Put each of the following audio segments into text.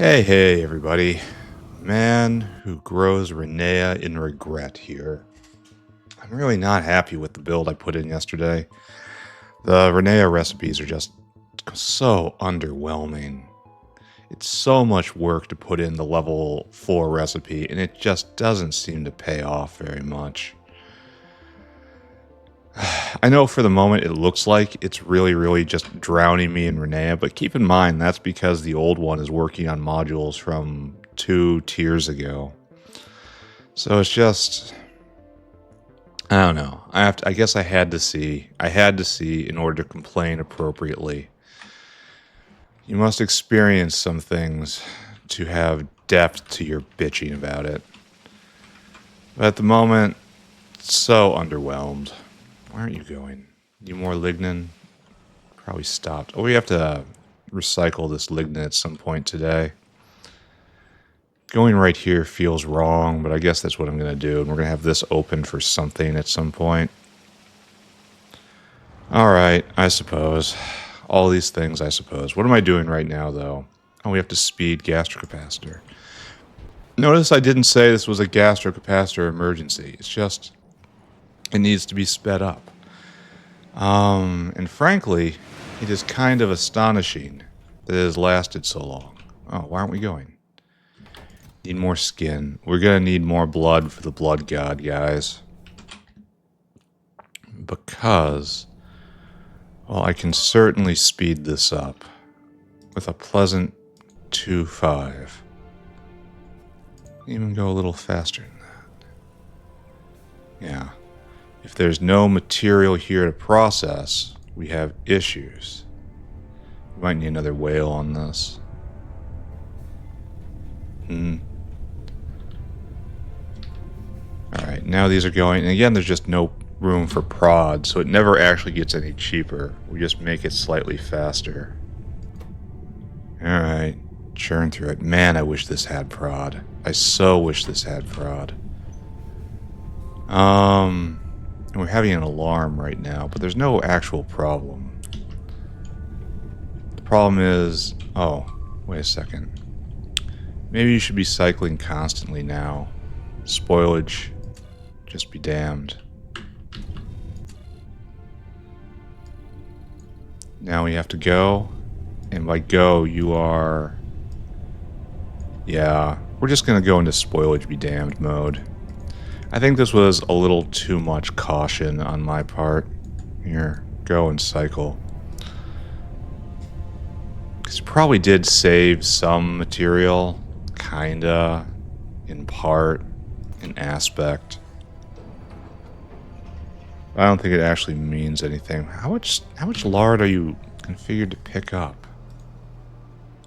Hey, everybody. Man who grows Renea in regret here. I'm really not happy with the build I put in yesterday. The Renea recipes are just so underwhelming. It's so much work to put in the level 4 recipe, and it just doesn't seem to pay off very much. I know for the moment it looks like it's really just drowning me in Renea, but keep in mind that's because the old one is working on modules from 2 tiers ago. So it's just, I don't know. I guess I had to see in order to complain appropriately. You must experience some things to have depth to your bitching about it. But at the moment, so underwhelmed. Why aren't you going? Need more lignin? Probably stopped. Oh, we have to recycle this lignin at some point today. Going right here feels wrong, but I guess that's what I'm going to do. And we're going to have this open for something at some point. Alright, I suppose. All these things, I suppose. What am I doing right now, though? Oh, we have to speed gastrocapacitor. Notice I didn't say this was a gastrocapacitor emergency. It's just, it needs to be sped up. And frankly, it is kind of astonishing that it has lasted so long. Oh, why aren't we going? Need more skin. We're gonna need more blood for the blood god, guys. Because, well, I can certainly speed this up with a pleasant 2.5. Even go a little faster than that. Yeah. If there's no material here to process, we have issues. We might need another whale on this. Alright, now these are going, and again, there's just no room for prod, so it never actually gets any cheaper. We just make it slightly faster. Alright, churn through it. Man, I wish this had prod. I so wish this had prod. And we're having an alarm right now, but there's no actual problem. The problem is... Oh, wait a second. Maybe you should be cycling constantly now. Spoilage. Just be damned. Now we have to go. And by go, you are... Yeah, we're just gonna go into spoilage be damned mode. I think this was a little too much caution on my part. Here, go and cycle. Because you probably did save some material. Kinda. In part. In aspect. I don't think it actually means anything. How much lard are you configured to pick up?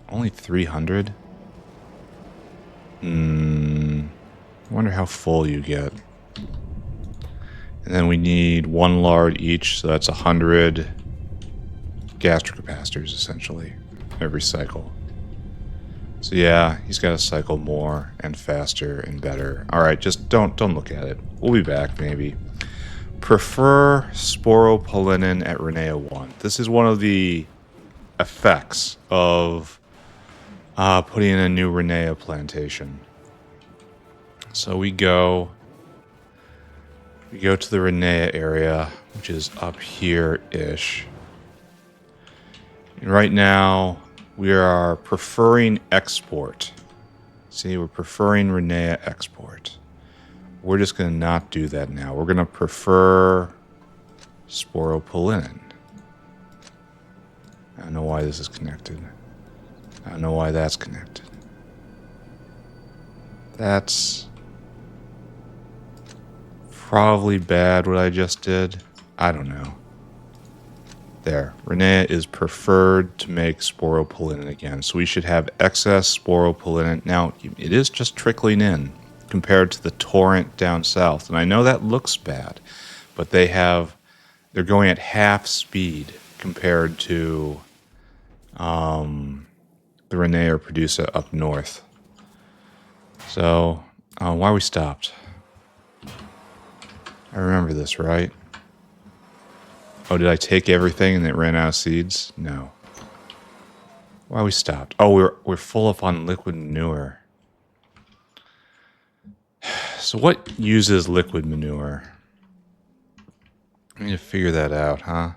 Only 300? I wonder how full you get. And then we need 1 lard each, so that's 100 gastrocapacitors, essentially, every cycle. So yeah, he's got to cycle more and faster and better. Alright, just don't look at it. We'll be back, maybe. Prefer sporopollenin at Renea 1. This is one of the effects of putting in a new Renea plantation. So we go to the Renea area, which is up here-ish. And right now, we are preferring export. See, we're preferring Renea export. We're just going to not do that now. We're going to prefer sporopollenin. I don't know why this is connected. I don't know why that's connected. That's probably bad what I just did. I don't know. There. Renea is preferred to make sporopollenin again. So we should have excess sporopollenin. Now, it is just trickling in compared to the torrent down south. And I know that looks bad, but they're going at half speed compared to the Renea producer up north. So, why we stopped? I remember this, right? Oh, did I take everything and it ran out of seeds? No. Why we stopped? Oh, we're full up on liquid manure. So what uses liquid manure? I need to figure that out, huh?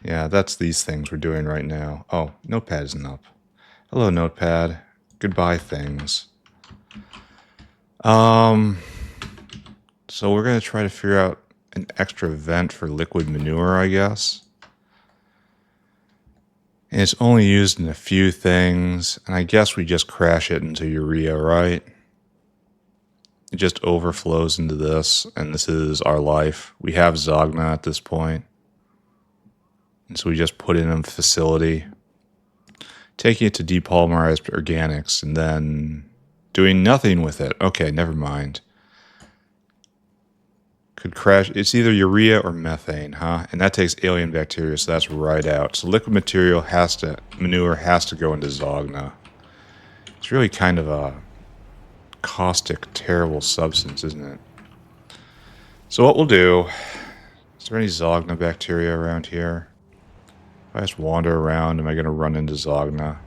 Yeah, that's these things we're doing right now. Oh, Notepad isn't up. Hello, Notepad. Goodbye, things. So we're going to try to figure out an extra vent for liquid manure, I guess. And it's only used in a few things, and I guess we just crash it into urea, right? It just overflows into this, and this is our life. We have Zogna at this point. And so we just put it in a facility, taking it to depolymerized organics, and then doing nothing with it. Okay, never mind. Could crash. It's either urea or methane, huh? And that takes alien bacteria, so that's right out. So liquid manure has to go into Zogna. It's really kind of a caustic, terrible substance, isn't it? So what we'll do, is there any Zogna bacteria around here? If I just wander around, am I going to run into Zogna?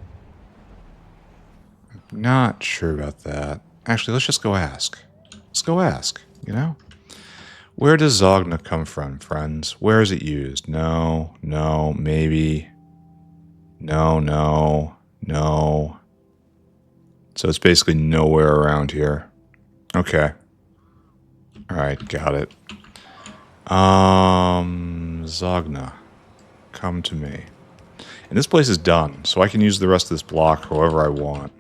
I'm not sure about that. Actually, let's just go ask. Let's go ask, you know? Where does Zogna come from, friends? Where is it used? No, no, maybe. No, no, no. So it's basically nowhere around here. Okay. Alright, got it. Zogna. Come to me. And this place is done, so I can use the rest of this block however I want.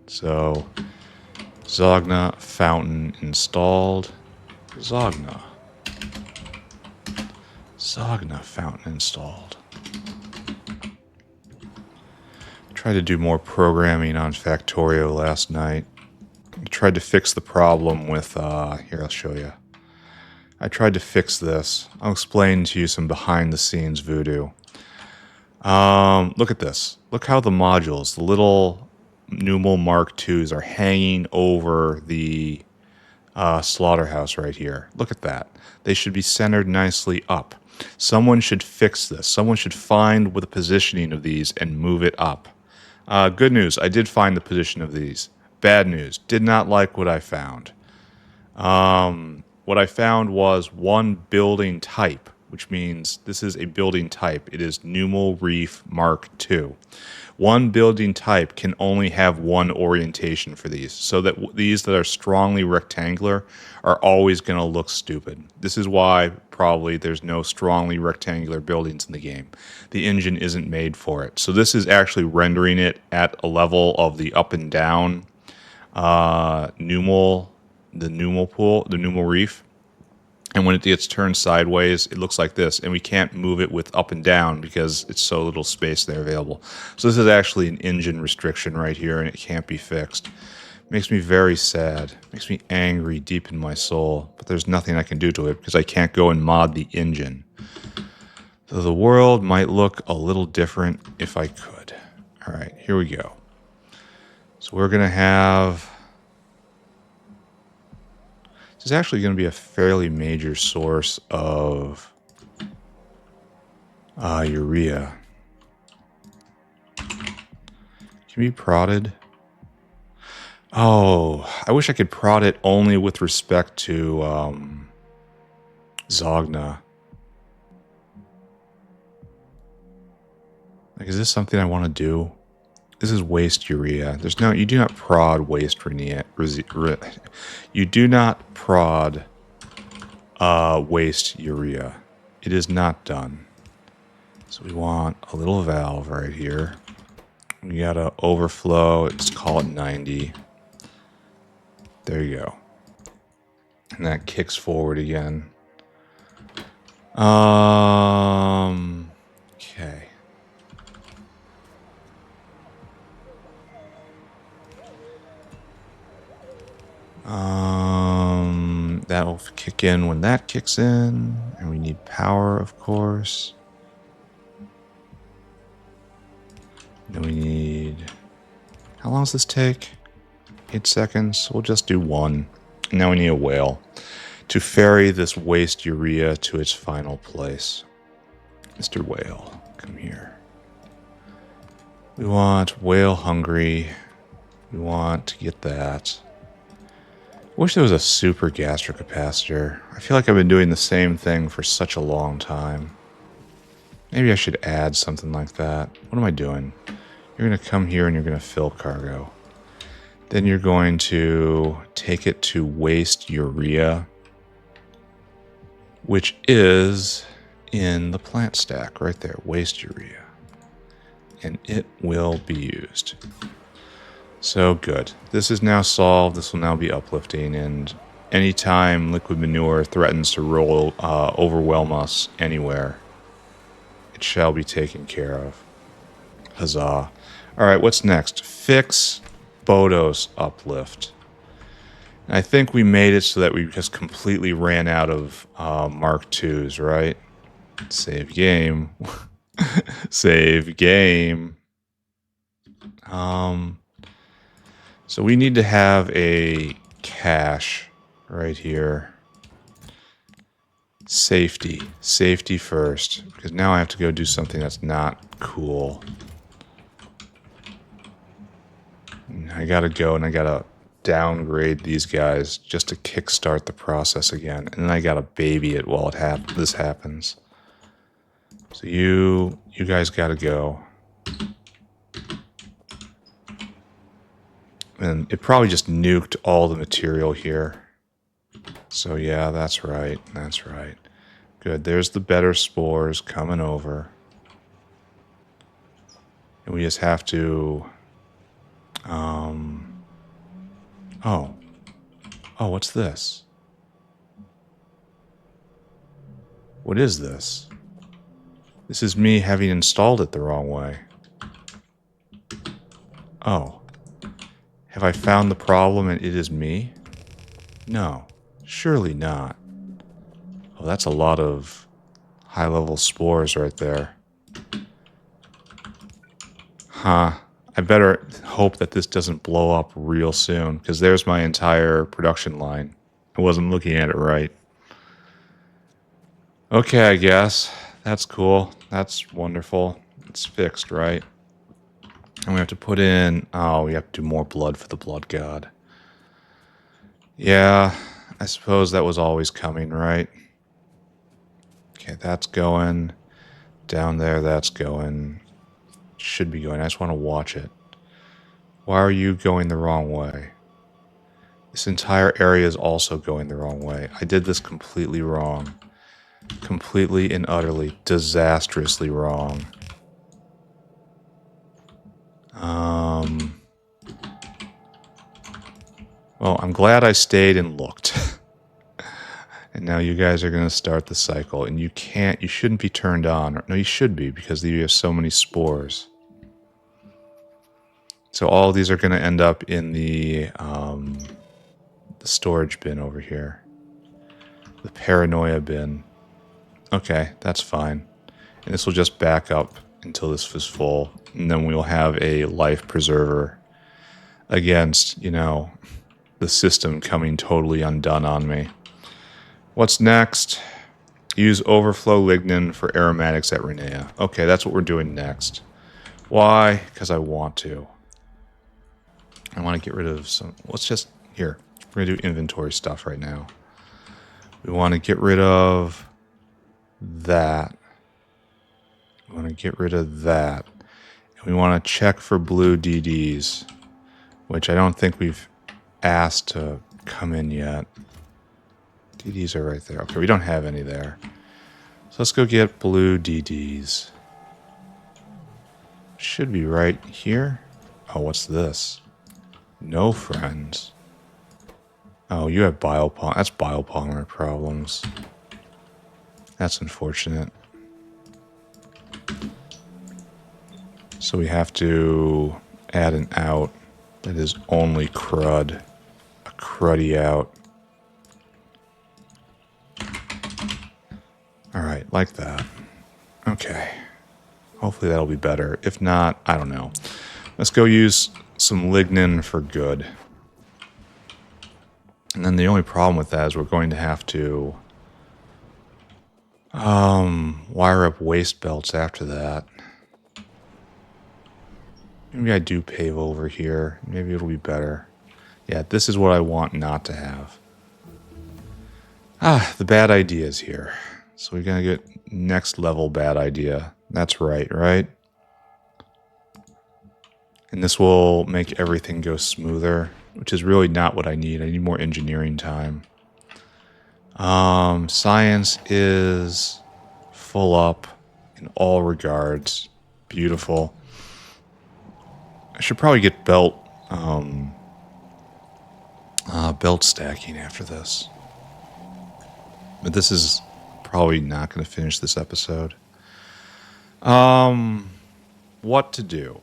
So, Zogna fountain installed. Zogna fountain installed. Tried to do more programming on Factorio last night. I tried to fix the problem with, here I'll show you. I tried to fix this. I'll explain to you some behind the scenes voodoo. Look at this. Look how the modules, the little Numal Mark IIs are hanging over the slaughterhouse right here. Look at that. They should be centered nicely up. Someone should fix this. Someone should find the positioning of these and move it up. Good news, I did find the position of these. Bad news, did not like what I found. What I found was one building type, which means this is a building type. It is Numal Reef Mark II. One building type can only have one orientation for these, so that these that are strongly rectangular are always going to look stupid. This is why probably there's no strongly rectangular buildings in the game. The engine isn't made for it. So this is actually rendering it at a level of the up and down Numal, the Numal Reef. And when it gets turned sideways, it looks like this. And we can't move it with up and down because it's so little space there available. So this is actually an engine restriction right here, and it can't be fixed. Makes me very sad. Makes me angry deep in my soul. But there's nothing I can do to it because I can't go and mod the engine. So the world might look a little different if I could. All right, here we go. So we're going to have... This is actually going to be a fairly major source of urea. Can we prod it? Oh, I wish I could prod it only with respect to Zogna. Like, is this something I want to do? This is waste urea. There's no, you do not prod waste urea. You do not prod waste urea. It is not done. So we want a little valve right here. We gotta overflow. Let's call it 90. There you go. And that kicks forward again. Okay. That'll kick in when that kicks in, and we need power, of course. Then we need... How long does this take? 8 seconds. We'll just do 1. And now we need a whale to ferry this waste urea to its final place. Mr. Whale, come here. We want whale hungry. We want to get that. I wish there was a super gastric capacitor. I feel like I've been doing the same thing for such a long time. Maybe I should add something like that. What am I doing? You're going to come here and you're going to fill cargo. Then you're going to take it to waste urea, which is in the plant stack right there, waste urea. And it will be used. So good. This is now solved. This will now be uplifting, and anytime liquid manure threatens to overwhelm us anywhere, it shall be taken care of. Huzzah. Alright, what's next? Fix Bodos uplift. And I think we made it so that we just completely ran out of Mark IIs, right? Save game. Save game. So we need to have a cache right here. Safety. Safety first. Because now I have to go do something that's not cool. And I gotta go and I gotta downgrade these guys just to kickstart the process again. And then I gotta baby it while this happens. So you guys gotta go. And it probably just nuked all the material here. So yeah, that's right. That's right. Good. There's the better spores coming over. And we just have to... Oh. Oh, what's this? What is this? This is me having installed it the wrong way. Oh. Have I found the problem and it is me? No. Surely not. Oh, that's a lot of high-level spores right there. Huh. I better hope that this doesn't blow up real soon, because there's my entire production line. I wasn't looking at it right. Okay, I guess. That's cool. That's wonderful. It's fixed, right? And we have to put in... Oh, we have to do more blood for the blood god. Yeah, I suppose that was always coming, right? Okay, that's going. Down there, that's going. Should be going. I just want to watch it. Why are you going the wrong way? This entire area is also going the wrong way. I did this completely wrong. Completely and utterly, disastrously wrong. Well, I'm glad I stayed and looked. And now you guys are going to start the cycle. And you shouldn't be turned on. No, you should be, because you have so many spores. So all of these are going to end up in the storage bin over here. The paranoia bin. Okay, that's fine. And this will just back up until this is full. And then we'll have a life preserver against, the system coming totally undone on me. What's next? Use overflow lignin for aromatics at Renea. Okay, that's what we're doing next. Why? Because I want to. I want to get rid of some... Let's just... Here. We're going to do inventory stuff right now. We want to get rid of that. We want to get rid of that. And we want to check for blue DDs, which I don't think we've asked to come in yet. DDs are right there. Okay, we don't have any there. So let's go get blue DDs. Should be right here. Oh, what's this? No friends. Oh, you have biopolymer. That's biopolymer problems. That's unfortunate. So we have to add an out that is only crud. A cruddy out. Alright, like that. Okay. Hopefully that'll be better. If not, I don't know. Let's go use some lignin for good. And then the only problem with that is we're going to have to wire up waste belts after that. Maybe I do pave over here. Maybe it'll be better. Yeah, this is what I want not to have. Ah, the bad ideas here. So we're going to get next level bad idea. That's right, right? And this will make everything go smoother, which is really not what I need. I need more engineering time. Science is full up in all regards. Beautiful. I should probably get belt stacking after this. But this is probably not going to finish this episode. What to do?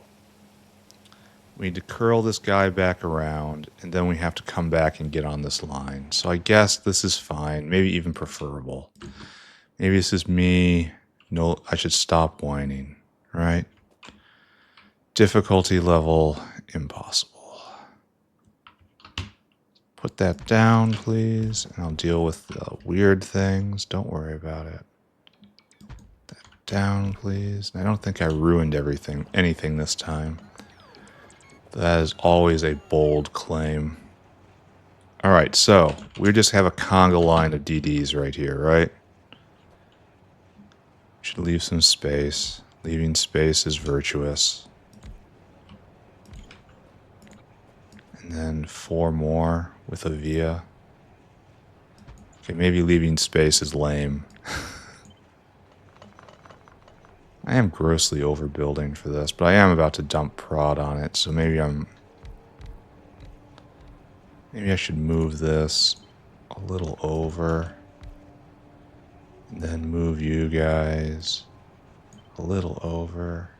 We need to curl this guy back around, and then we have to come back and get on this line. So I guess this is fine, maybe even preferable. Maybe this is me. No, I should stop whining, right? Difficulty level impossible. Put that down, please, and I'll deal with the weird things. Don't worry about it. Put that down, please. And I don't think I ruined anything this time. That is always a bold claim. Alright, so we just have a conga line of DDs right here, right? Should leave some space. Leaving space is virtuous. And then 4 more with a via. Okay, maybe leaving space is lame. I am grossly overbuilding for this, but I am about to dump prod on it, so maybe I should move this a little over. And then move you guys a little over.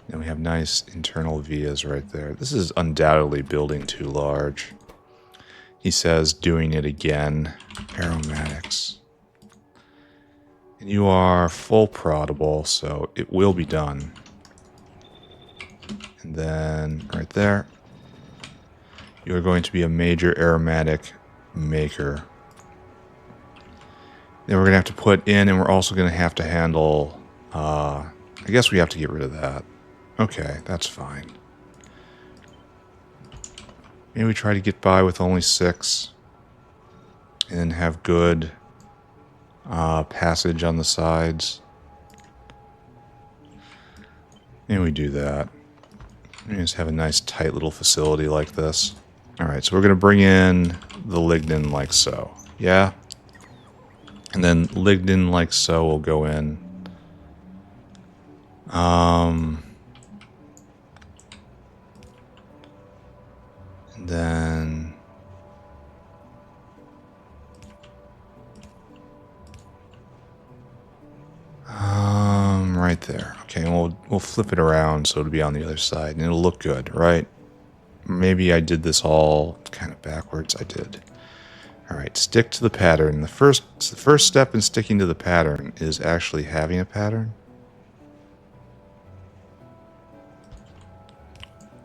And we have nice internal vias right there. This is undoubtedly building too large. He says, doing it again. Aromatics. And you are full prodable, so it will be done. And then right there, you are going to be a major aromatic maker. Then we're going to have to put in, and we're also going to have to handle, I guess we have to get rid of that. Okay, that's fine. Maybe we try to get by with only 6. And then have good passage on the sides. And we do that. We just have a nice tight little facility like this. Alright, so we're going to bring in the lignin like so. Yeah? And then lignin like so will go in. And then right there. Okay, and we'll flip it around so it'll be on the other side, and it'll look good, right? Maybe I did this all kind of backwards. I did. All right, stick to the pattern. The first step in sticking to the pattern is actually having a pattern.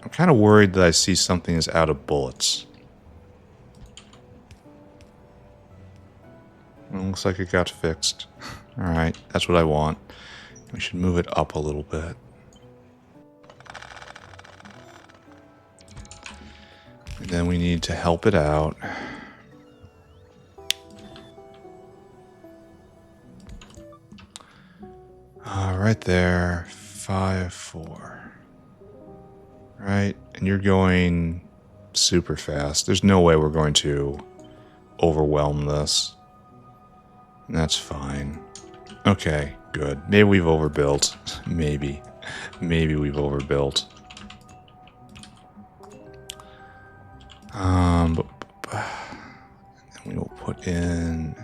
I'm kind of worried that I see something is out of bullets. It looks like it got fixed. All right, that's what I want. We should move it up a little bit. And then we need to help it out. Right there, 5, 4. Right, and you're going super fast. There's no way we're going to overwhelm this. And that's fine. Okay, good. Maybe we've overbuilt. Maybe. Maybe we've overbuilt. And then we will put in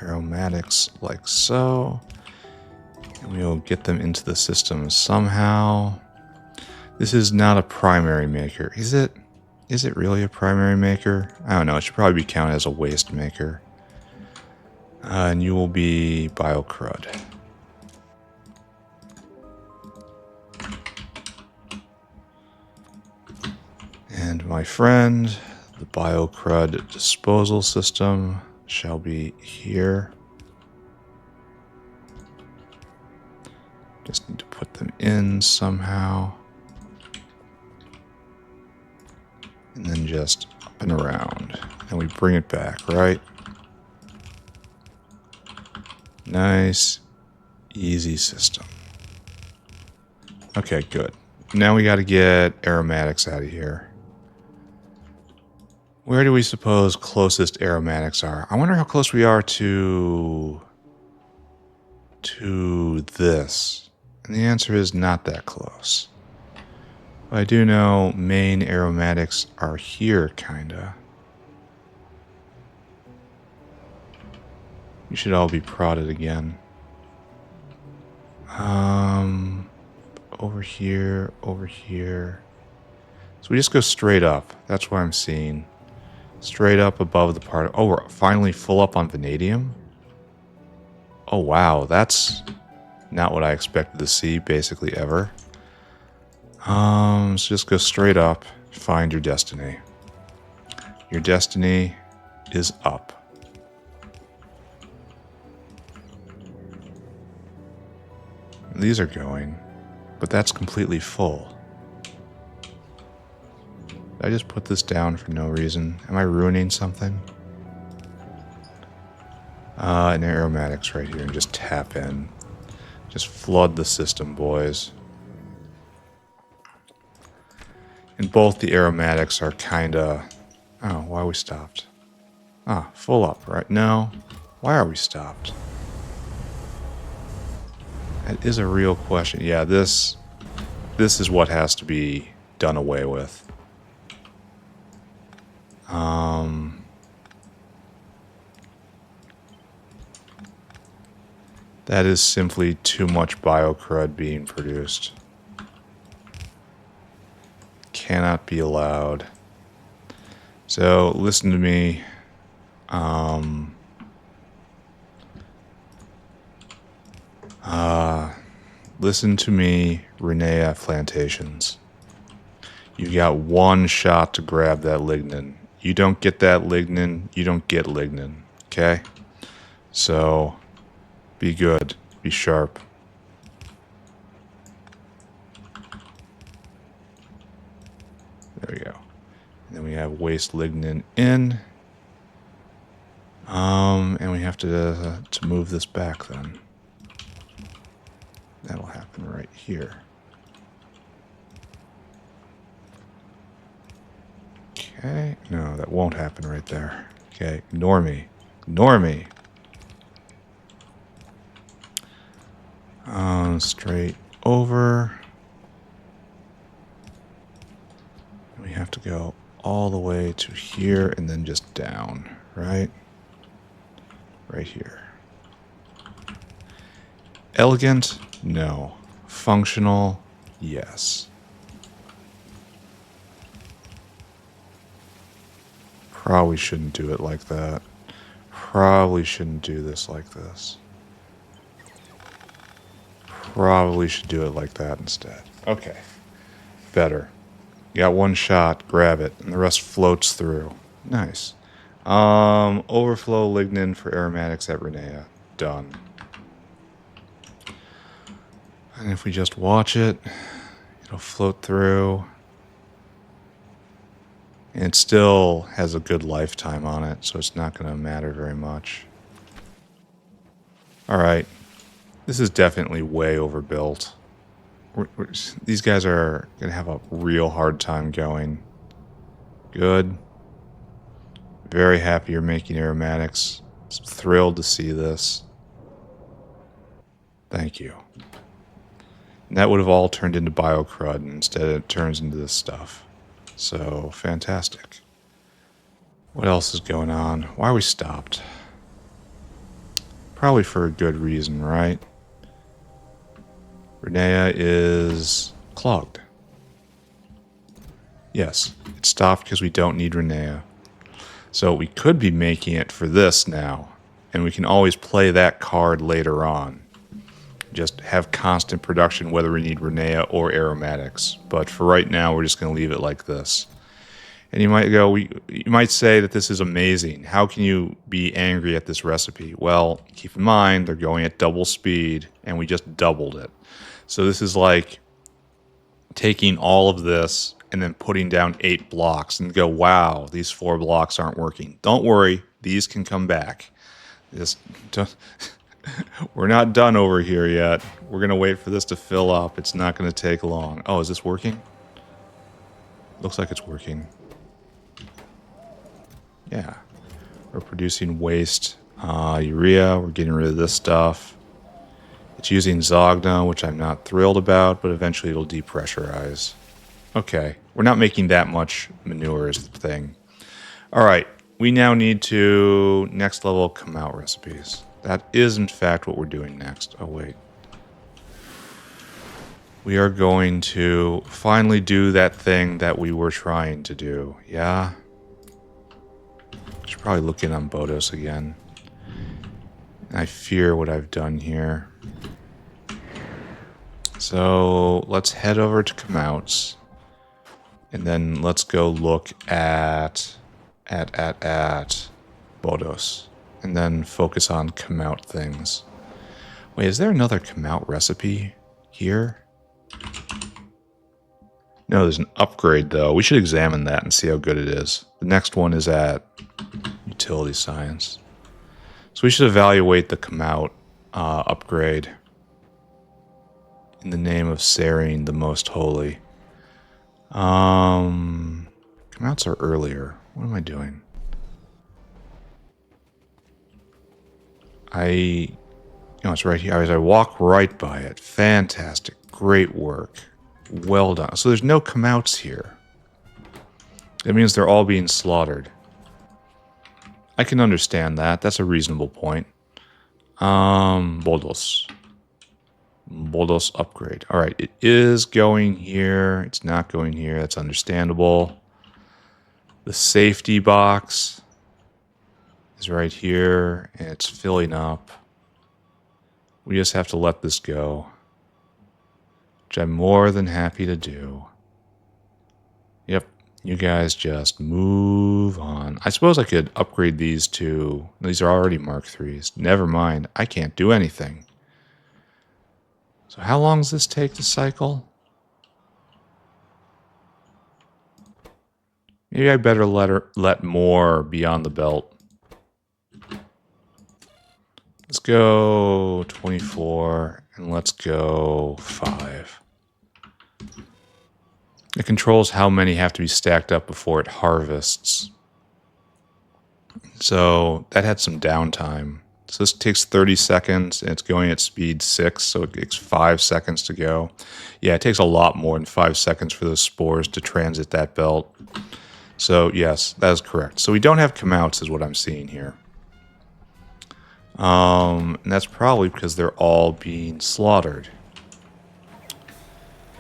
aromatics like so. And we will get them into the system somehow. This is not a primary maker. Is it? Is it really a primary maker? I don't know. It should probably be counted as a waste maker. And you will be biocrud. And my friend, the biocrud disposal system shall be here. Just need to put them in somehow. and then just up and around. And we bring it back, right? Nice, easy system. Okay, good. Now we got to get aromatics out of here. Where do we suppose closest aromatics are? I wonder how close we are to this. And the answer is not that close. But I do know main aromatics are here, kinda. You should all be prodded again. Over here, over here. So we just go straight up. That's what I'm seeing. Straight up above the part. Oh, we're finally full up on vanadium? Oh, wow. That's not what I expected to see, basically, ever. So just go straight up. Find your destiny. Your destiny is up. These are going, but that's completely full. Did I just put this down for no reason? Am I ruining something? An aromatics right here, and just tap in. Just flood the system, boys. And both the aromatics are kinda... Oh, why are we stopped? Ah, full up, right? No. Why are we stopped? That is a real question. Yeah, this is what has to be done away with. That is simply too much biocrud being produced. Cannot be allowed. So, listen to me. Listen to me, Renea Plantations. You got one shot to grab that lignin. You don't get that lignin, you don't get lignin. Okay? So, be good. Be sharp. There we go. And then we have waste lignin in. And we have to move this back then. That'll happen right here. Okay. No, that won't happen right there. Okay. Ignore me. Ignore me. Straight over. We have to go all the way to here and then just down, right? Right here. Elegant? No. Functional? Yes. Probably shouldn't do it like that. Probably shouldn't do this like this. Probably should do it like that instead. Okay. Better. You got one shot, grab it, and the rest floats through. Nice. Overflow lignin for aromatics at Renea. Done. And if we just watch it, it'll float through. And it still has a good lifetime on it, so it's not going to matter very much. Alright. This is definitely way overbuilt. These guys are going to have a real hard time going. Good. Very happy you're making aromatics. Thrilled to see this. Thank you. And that would have all turned into biocrud, and instead it turns into this stuff. So, fantastic. What else is going on? Why are we stopped? Probably for a good reason, right? Renea is clogged. Yes, it stopped because we don't need Renea. So we could be making it for this now, and we can always play that card later on. Just have constant production whether we need Renea or aromatics. But for right now, we're just going to leave it like this. And you might go, you might say that this is amazing. How can you be angry at this recipe? Well, keep in mind, they're going at double speed, and we just doubled it. So this is like taking all of this and then putting down 8 blocks and go, wow, these 4 blocks aren't working. Don't worry, these can come back. Just we're not done over here yet. We're going to wait for this to fill up. It's not going to take long. Oh, is this working? Looks like it's working. Yeah. We're producing waste. Urea, we're getting rid of this stuff. It's using Zogna, which I'm not thrilled about, but eventually it'll depressurize. Okay, we're not making that much manure is the thing. All right, we now need to next level come out recipes. That is in fact what we're doing next. Oh wait. We are going to finally do that thing that we were trying to do. Yeah? Should probably look in on Bodos again. I fear what I've done here. So let's head over to Comouts. And then let's go look at Bodos. And then focus on Comout things. Wait, is there another Comout recipe here? No, there's an upgrade though. We should examine that and see how good it is. The next one is at Utility Science. So we should evaluate the Comout upgrade in the name of Serine, the Most Holy. Comouts are earlier. What am I doing? It's right here. I walk right by it. Fantastic. Great work. Well done. So there's no Comouts here. That means they're all being slaughtered. I can understand that. That's a reasonable point. Bodos upgrade. All right, it is going here. It's not going here. That's understandable. The safety box is right here, and it's filling up. We just have to let this go, which I'm more than happy to do. Yep, you guys just move on. I suppose I could upgrade these to... These are already Mark IIIs. Never mind, I can't do anything. So how long does this take to cycle? Maybe I better let more be on the belt. Let's go 24, and let's go 5. It controls how many have to be stacked up before it harvests. So that had some downtime. So this takes 30 seconds, and it's going at speed 6, so it takes 5 seconds to go. Yeah, it takes a lot more than 5 seconds for those spores to transit that belt. So yes, that is correct. So we don't have Comouts is what I'm seeing here. And that's probably because they're all being slaughtered.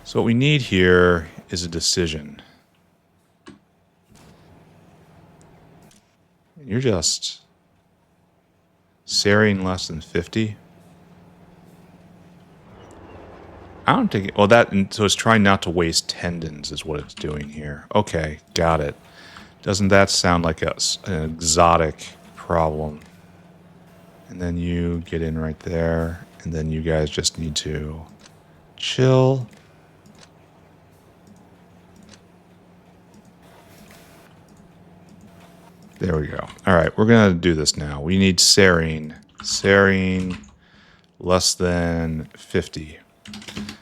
So what we need here is a decision. You're just... Serine less than 50? I don't think... Well, so it's trying not to waste tendons is what it's doing here. Okay, got it. Doesn't that sound like an exotic problem? And then you get in right there. And then you guys just need to chill. There we go. All right, we're going to do this now. We need Serine. Serine less than 50.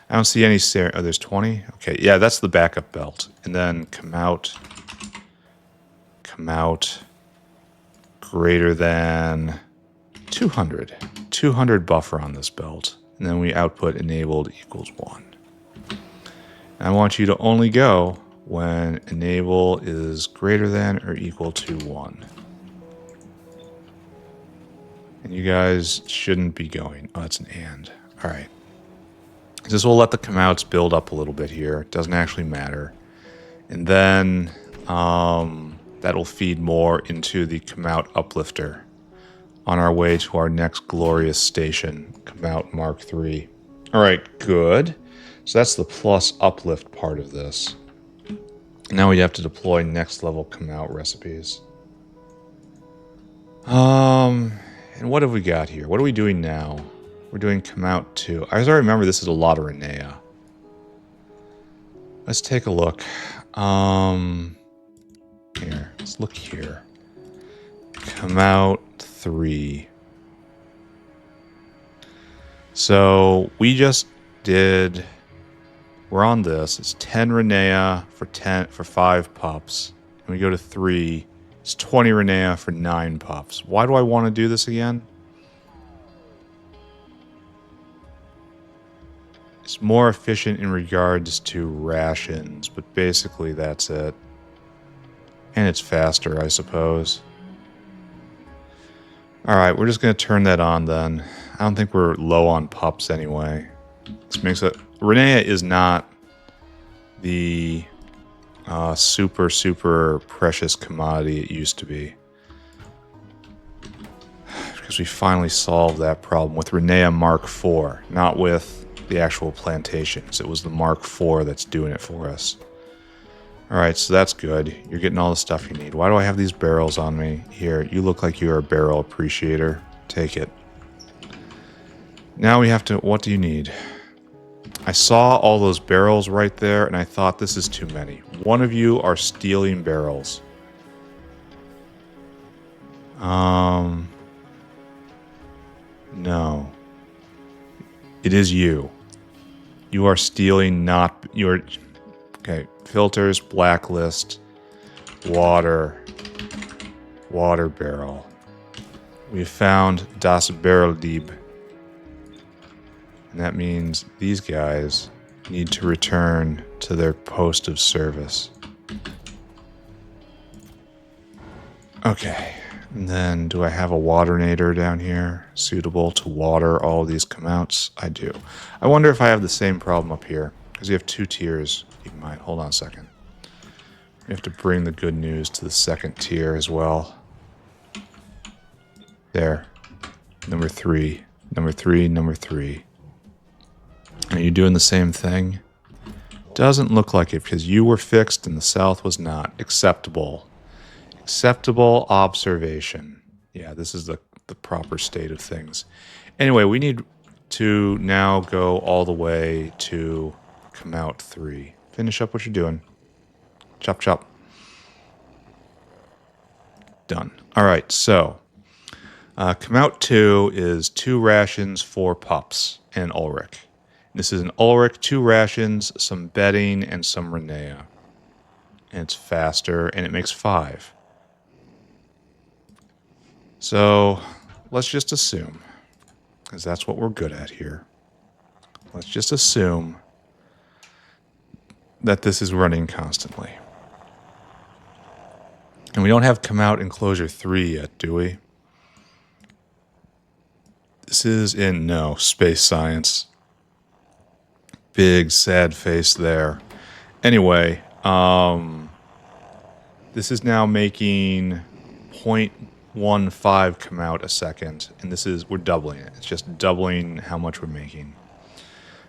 I don't see any Serine. Oh, there's 20? Okay, yeah, that's the backup belt. And then Comout greater than 200. 200 buffer on this belt. And then we output enabled equals 1. And I want you to only go when enable is greater than or equal to 1. And you guys shouldn't be going. Oh, that's an and. All right. This will let the Comouts build up a little bit here. It doesn't actually matter. And then that'll feed more into the Comout uplifter on our way to our next glorious station, Comout Mark III. All right, good. So that's the plus uplift part of this. Now we have to deploy next level Comout recipes. And what have we got here? What are we doing now? We're doing Comout 2. I remember this is a lot of Renea. Let's take a look. Here, let's look here. Come out 3. So we just did. We're on this. It's 10 Renea for 5 pups. And we go to 3. It's 20 Renea for 9 pups. Why do I want to do this again? It's more efficient in regards to rations, but basically that's it. And it's faster, I suppose. Alright, we're just going to turn that on then. I don't think we're low on pups anyway. This makes it... Renea is not the super precious commodity it used to be. Because we finally solved that problem with Renea Mark IV, not with the actual plantations. It was the Mark IV that's doing it for us. Alright, so that's good. You're getting all the stuff you need. Why do I have these barrels on me? Here, you look like you're a barrel appreciator. Take it. Now we have to... What do you need? I saw all those barrels right there, and I thought this is too many. One of you are stealing barrels. No. It is you. You are stealing not... You're... Okay, filters, blacklist, water, water barrel. We found Das Barreldieb. And that means these guys need to return to their post of service. Okay, and then do I have a waternator down here suitable to water all of these come-outs? I do. I wonder if I have the same problem up here, because you have 2 tiers. Keep in mind, hold on a second. We have to bring the good news to the 2nd tier as well. There. Number 3. Number 3, number 3. Are you doing the same thing? Doesn't look like it because you were fixed and the south was not. Acceptable. Acceptable observation. Yeah, this is the proper state of things. Anyway, we need to now go all the way to come out 3. Finish up what you're doing. Chop, chop. Done. All right, so come out 2 is 2 rations, 4 pups, and Ulrich. This is an Ulrich, 2 rations, some bedding, and some Renea. And it's faster, and it makes 5. So, let's just assume, because that's what we're good at here. Let's just assume that this is running constantly. And we don't have come out enclosure 3 yet, do we? This is in, no, space science. Big sad face there. Anyway, this is now making 0.15 come out a second, and this is, we're doubling it. It's just doubling how much we're making.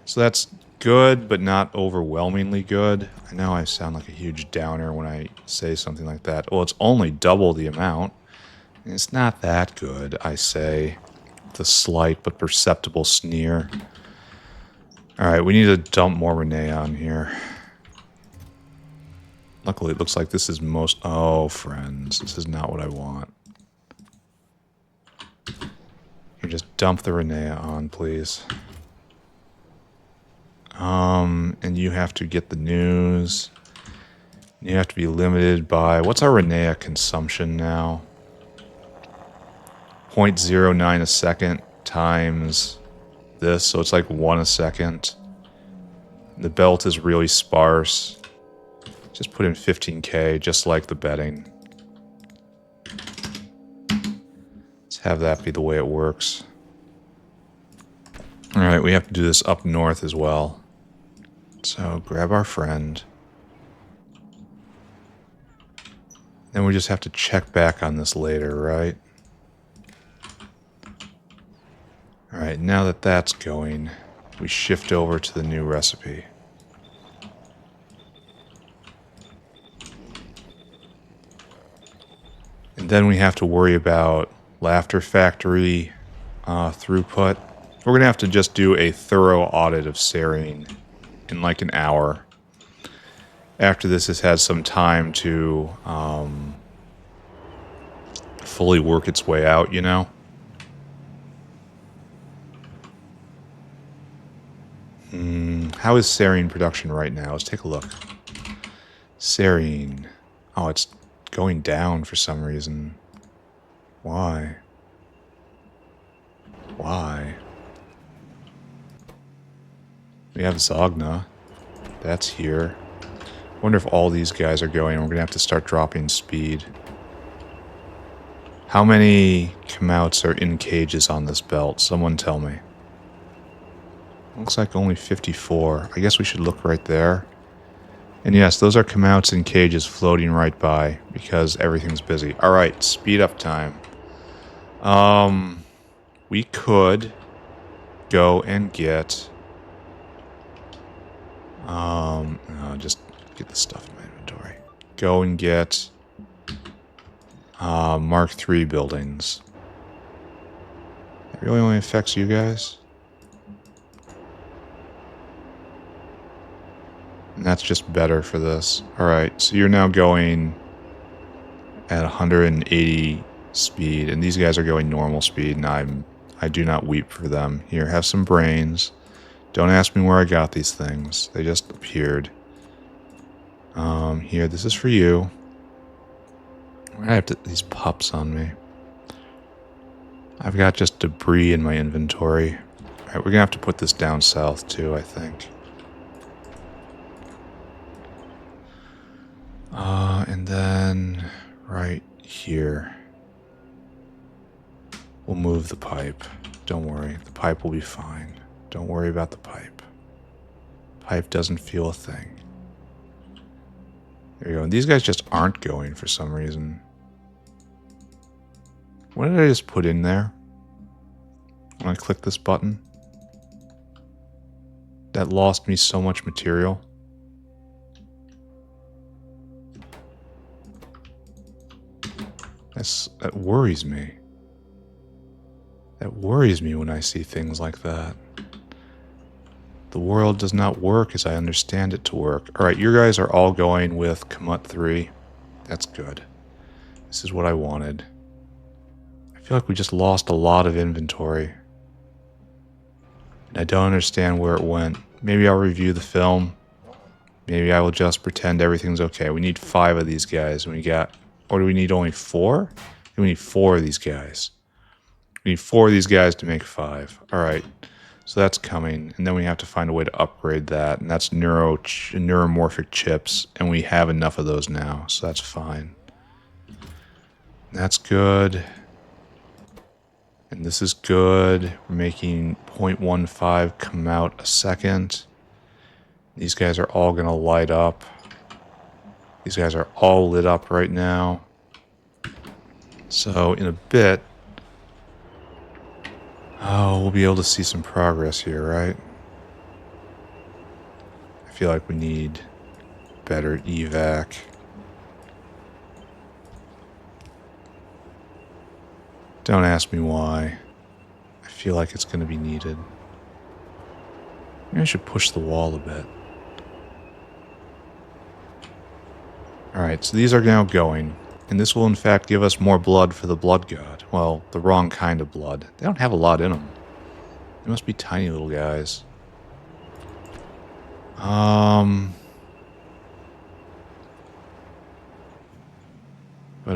So that's good, but not overwhelmingly good. I know I sound like a huge downer when I say something like that. Well, it's only double the amount. It's not that good, I say, with a slight but perceptible sneer. Alright, we need to dump more Renea on here. Luckily, it looks like this is most... Oh, friends, this is not what I want. You just dump the Renea on, please. And you have to get the news. You have to be limited by... What's our Renea consumption now? 0.09 a second times this, so it's like 1 a second. The belt is really sparse. Just put in 15k, just like the bedding. Let's have that be the way it works. Alright, we have to do this up north as well. So, grab our friend. Then we just have to check back on this later, right? Alright, now that that's going, we shift over to the new recipe. And then we have to worry about Laughter Factory throughput. We're going to have to just do a thorough audit of Serine in like an hour. After this has had some time to fully work its way out, you know? How is Serine production right now? Let's take a look. Serine. Oh, it's going down for some reason. Why? Why? We have Zogna. That's here. Wonder if all these guys are going. We're going to have to start dropping speed. How many Kamouts are in cages on this belt? Someone tell me. Looks like only 54. I guess we should look right there. And yes, those are Kamouts in cages floating right by because everything's busy. Alright, speed up time. We could go and get... no, just get the stuff in my inventory. Go and get... Mark III buildings. It really only affects you guys? And that's just better for this. Alright, so you're now going at 180 speed, and these guys are going normal speed, and I do not weep for them. Here, have some brains. Don't ask me where I got these things. They just appeared. Here, this is for you. I have these pups on me. I've got just debris in my inventory. Alright, we're gonna have to put this down south too, I think. And then right here. We'll move the pipe. Don't worry, the pipe will be fine. Don't worry about the pipe. Pipe doesn't feel a thing. There you go. And these guys just aren't going for some reason. What did I just put in there? When I click this button? That lost me so much material. That worries me. That worries me when I see things like that. The world does not work as I understand it to work. Alright, you guys are all going with Kamut 3. That's good. This is what I wanted. I feel like we just lost a lot of inventory. And I don't understand where it went. Maybe I'll review the film. Maybe I will just pretend everything's okay. We need 5 of these guys. And we got... Or do we need only 4? We need 4 of these guys. We need 4 of these guys to make 5. Alright. So that's coming. And then we have to find a way to upgrade that. And that's neuromorphic chips. And we have enough of those now. So that's fine. That's good. And this is good. We're making 0.15 come out a second. These guys are all going to light up. These guys are all lit up right now. So in a bit, we'll be able to see some progress here, right? I feel like we need better evac. Don't ask me why. I feel like it's going to be needed. Maybe I should push the wall a bit. Alright, so these are now going. And this will in fact give us more blood for the blood god. Well, the wrong kind of blood. They don't have a lot in them. They must be tiny little guys. But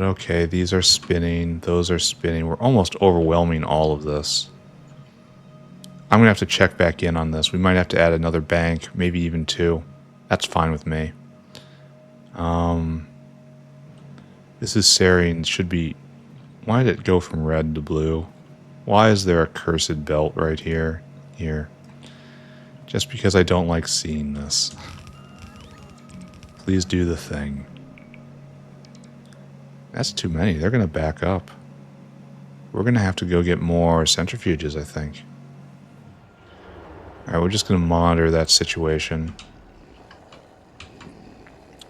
okay, these are spinning. Those are spinning. We're almost overwhelming all of this. I'm going to have to check back in on this. We might have to add another bank. Maybe even 2. That's fine with me. This is Serine. Should be... Why did it go from red to blue? Why is there a cursed belt right here? Here. Just because I don't like seeing this. Please do the thing. That's too many. They're going to back up. We're going to have to go get more centrifuges, I think. Alright, we're just going to monitor that situation.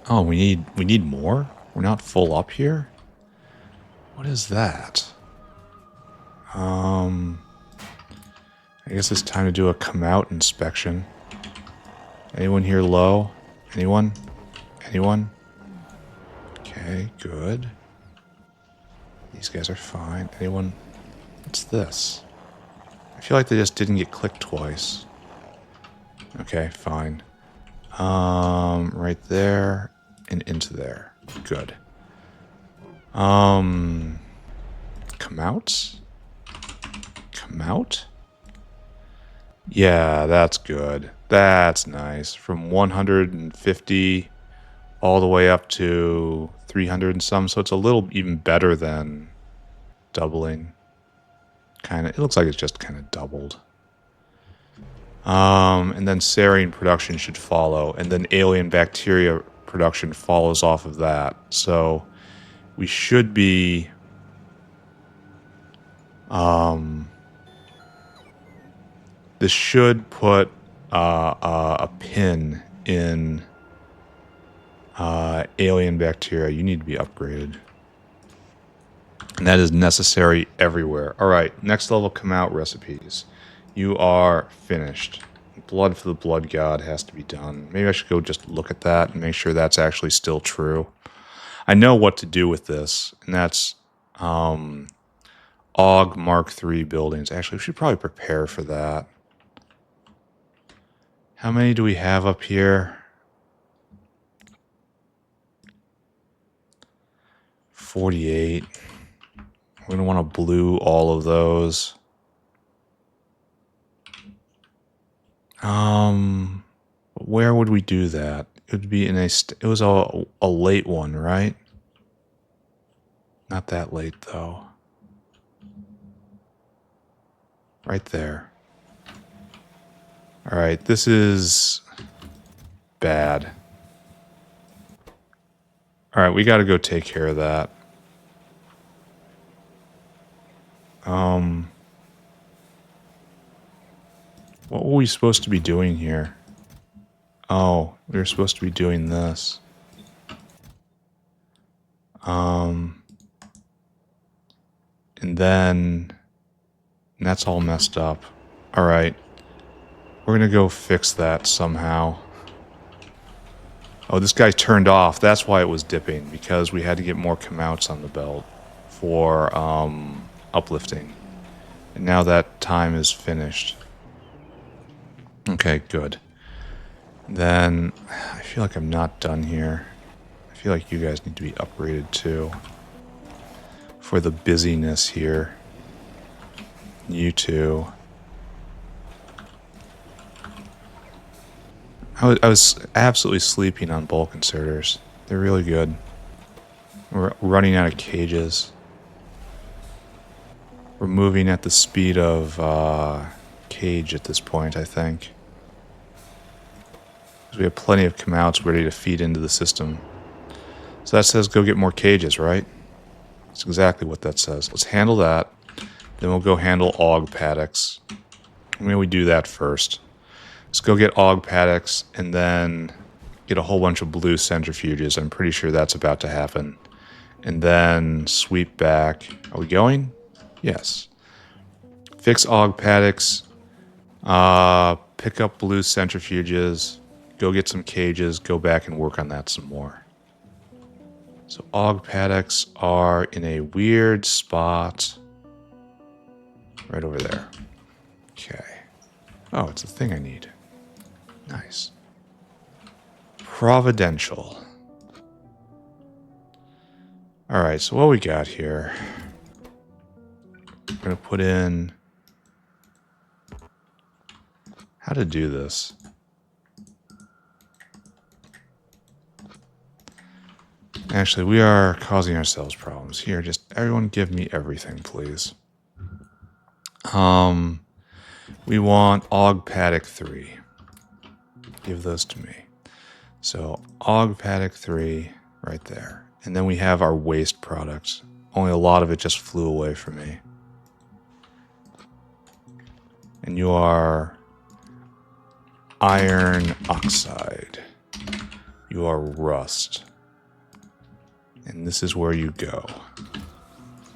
Oh, we need more? We're not full up here? What is that? I guess it's time to do a come out inspection. Anyone here low? Anyone? Anyone? Okay, good. These guys are fine. Anyone? What's this? I feel like they just didn't get clicked twice. Okay, fine. Right there and into there. Good. Come out? Come out? Yeah, that's good. That's nice. From 150 all the way up to 300 and some, so it's a little even better than doubling. Kind of, it looks like it's just kind of doubled. And then Serine production should follow, and then alien bacteria production follows off of that. So we should be this should put a pin in alien bacteria. You need to be upgraded. And that is necessary everywhere. All right, next level come out recipes. You are finished. Blood for the blood god has to be done. Maybe I should go just look at that and make sure that's actually still true. I know what to do with this, and that's AUG Mark III buildings. Actually, we should probably prepare for that. How many do we have up here? 48. We're going to want to blue all of those. Where would we do that? It would be in it was a late one, right? Not that late, though. Right there. All right, this is bad. All right, we got to go take care of that. What were we supposed to be doing here? Oh, we were supposed to be doing this. And that's all messed up. All right. We're going to go fix that somehow. Oh, this guy turned off. That's why it was dipping, because we had to get more come-outs on the belt for uplifting. And now that time is finished. Okay, good. Then I feel like I'm not done here. I feel like you guys need to be upgraded too. For the busyness here. You too. I was absolutely sleeping on bulk inserters. They're really good. We're running out of cages. We're moving at the speed of cage at this point, I think. We have plenty of come-outs ready to feed into the system. So that says go get more cages, right? That's exactly what that says. Let's handle that. Then we'll go handle AUG paddocks. Maybe we do that first. Let's go get AUG paddocks and then get a whole bunch of blue centrifuges. I'm pretty sure that's about to happen. And then sweep back. Are we going? Yes. Fix AUG paddocks. Pick up blue centrifuges. Go get some cages. Go back and work on that some more. So AUG paddocks are in a weird spot. Right over there. Okay. Oh, it's the thing I need. Nice. Providential. Alright, so what we got here. I'm going to put in... how to do this. Actually, we are causing ourselves problems. Here, just everyone give me everything, please. We want AUG paddock 3. Give those to me. So, AUG paddock 3 right there. And then we have our waste products. Only a lot of it just flew away from me. And you are iron oxide. You are rust. And this is where you go.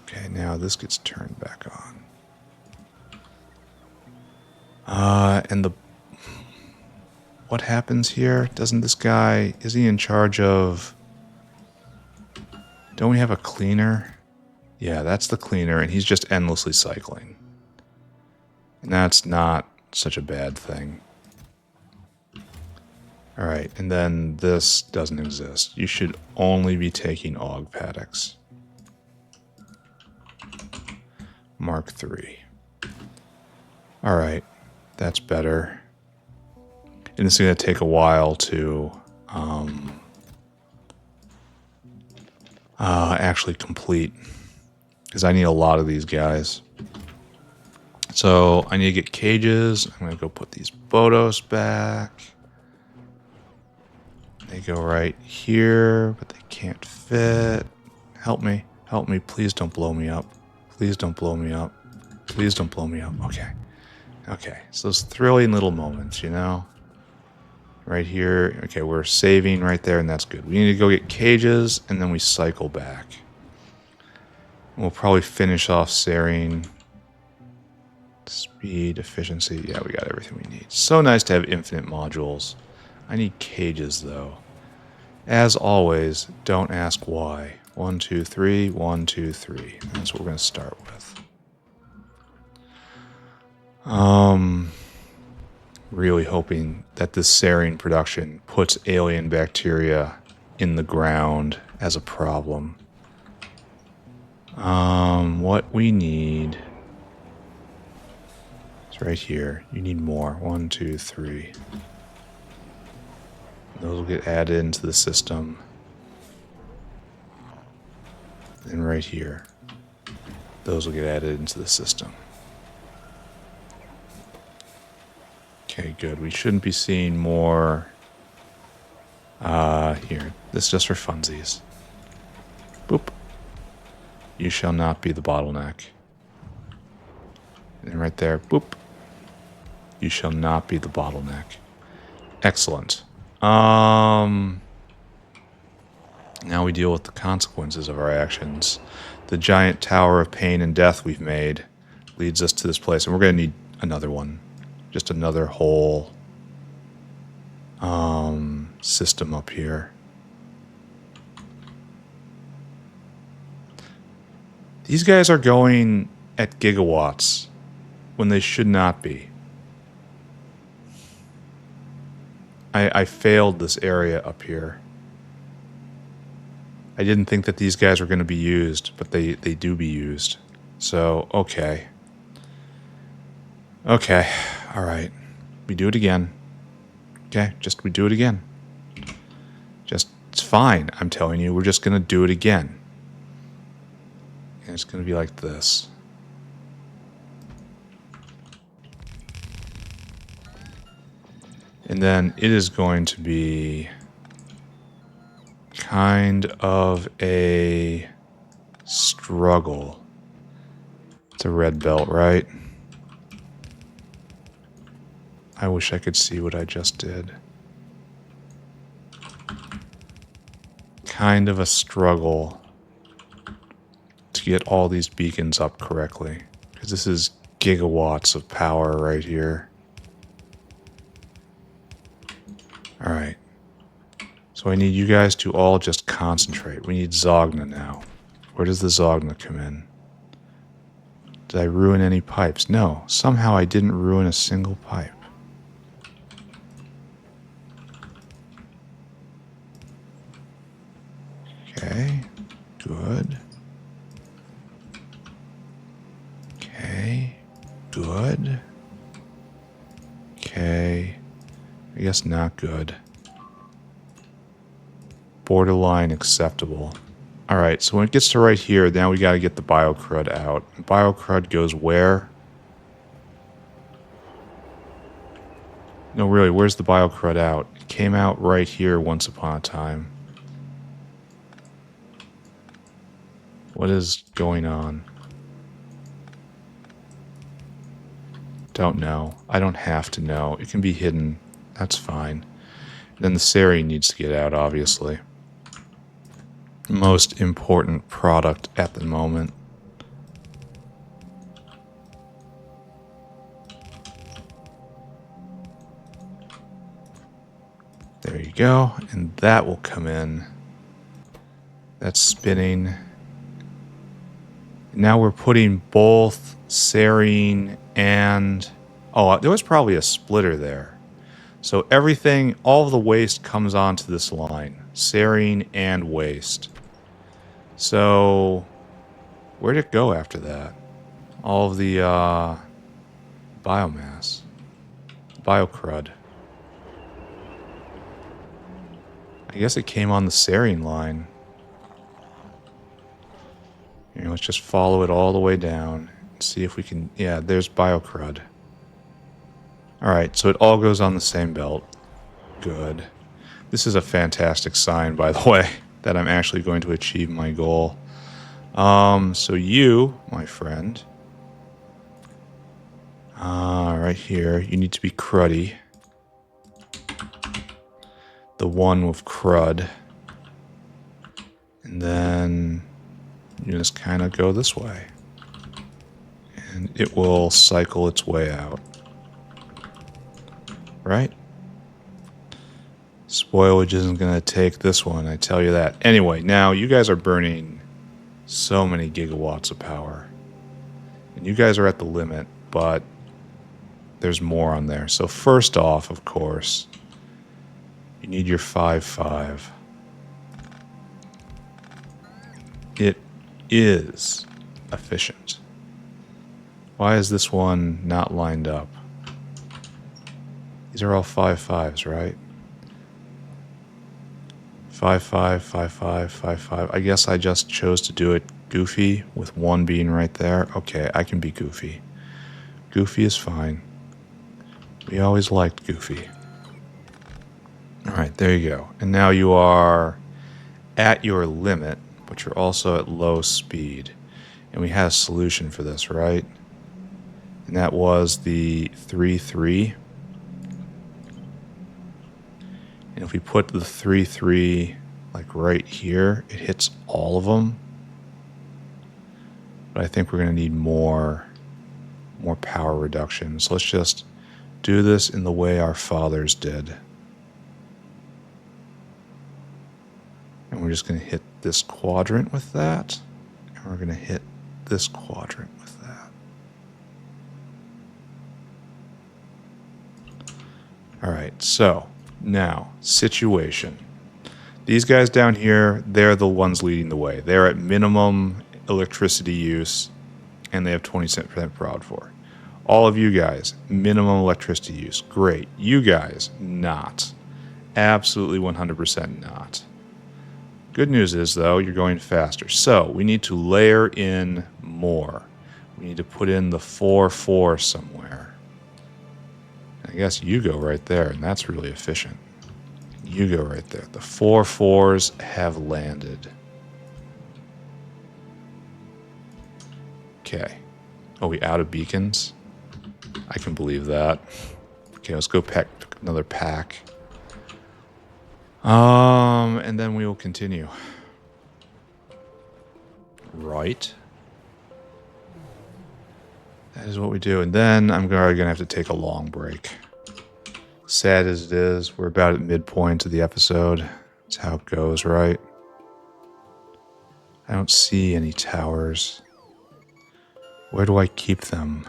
Okay, now this gets turned back on. And what happens here? Doesn't this guy, is he in charge of... Don't we have a cleaner? Yeah, that's the cleaner, and he's just endlessly cycling. And that's not such a bad thing. Alright, and then this doesn't exist. You should only be taking aug paddocks. Mark 3. Alright, that's better. And it's going to take a while to actually complete. Because I need a lot of these guys. So I need to get cages. I'm going to go put these Bodos back. They go right here, but they can't fit. Help me. Help me. Please don't blow me up. Please don't blow me up. Please don't blow me up. Okay. Okay. So those thrilling little moments, you know? Right here. Okay, we're saving right there, and that's good. We need to go get cages, and then we cycle back. We'll probably finish off Serine. Speed, efficiency. Yeah, we got everything we need. So nice to have infinite modules. I need cages, though. As always, don't ask why. 1, 2, 3, 1, 2, 3. That's what we're going to start with. Really hoping that this Serine production puts alien bacteria in the ground as a problem. What we need is right here. You need more. 1, 2, 3. Those will get added into the system. And right here. Those will get added into the system. Okay, good. We shouldn't be seeing more. Here. This is just for funsies. Boop. You shall not be the bottleneck. And right there. Boop. You shall not be the bottleneck. Excellent. Now we deal with the consequences of our actions. The giant tower of pain and death we've made leads us to this place, and we're going to need another one. Just another whole system up here. These guys are going at gigawatts when they should not be. I failed this area up here. I didn't think that these guys were going to be used, but they do be used. So, okay. Okay, alright. We do it again. Okay, we do it again. It's fine, I'm telling you. We're just going to do it again. And it's going to be like this. And then it is going to be kind of a struggle. It's a red belt, right? I wish I could see what I just did. Kind of a struggle to get all these beacons up correctly. Because this is gigawatts of power right here. Alright. So I need you guys to all just concentrate. We need Zogna now. Where does the Zogna come in? Did I ruin any pipes? No. Somehow I didn't ruin a single pipe. Okay. Good. Okay. Good. Okay. I guess not good. Borderline acceptable. Alright, so when it gets to right here, now we gotta get the biocrud out. Biocrud goes where? No, really, where's the biocrud out? It came out right here once upon a time. What is going on? Don't know. I don't have to know. It can be hidden. That's fine. Then the Serine needs to get out, obviously. Most important product at the moment. go. And that will come in. That's spinning. Now we're putting both Serine and... Oh, there was probably a splitter there. So everything, all of the waste comes onto this line. Serine and waste. So where'd it go after that? All of the biomass. Biocrud. I guess it came on the Serine line. Here, let's just follow it all the way down. And see if we can... Yeah, there's biocrud. Alright, so it all goes on the same belt. Good. This is a fantastic sign, by the way, that I'm actually going to achieve my goal. So you, my friend... right here, you need to be cruddy. The one with crud. And then you just kind of go this way. And it will cycle its way out. Right? Spoilage isn't going to take this one, I tell you that. Anyway, now you guys are burning so many gigawatts of power. And you guys are at the limit, but there's more on there. So first off, of course, you need your 5.5. It is efficient. Why is this one not lined up? These are all 5.5s, right? 5.5, 5.5, 5.5. I guess I just chose to do it goofy with one being right there. Okay, I can be goofy. Goofy is fine. We always liked goofy. Alright, there you go. And now you are at your limit, but you're also at low speed. And we had a solution for this, right? And that was the 3.3. And if we put the 3.3 like right here, it hits all of them. But I think we're going to need more power reduction. So let's just do this in the way our fathers did. And we're just going to hit this quadrant with that. And we're going to hit this quadrant with that. Alright, so now, situation. These guys down here, they're the ones leading the way. They're at minimum electricity use, and they have 20% prod for. All of you guys, minimum electricity use. Great. You guys, not. Absolutely 100% not. Good news is, though, you're going faster. So, we need to layer in more. We need to put in the 4.4 somewhere. I guess you go right there, and that's really efficient. You go right there. The 4.4s have landed. Okay. Oh, we out of beacons? I can believe that. Okay, let's go pack another pack. And then we will continue. Right. That is what we do. And then I'm going to have to take a long break. Sad as it is, we're about at midpoint of the episode. That's how it goes, right? I don't see any towers. Where do I keep them?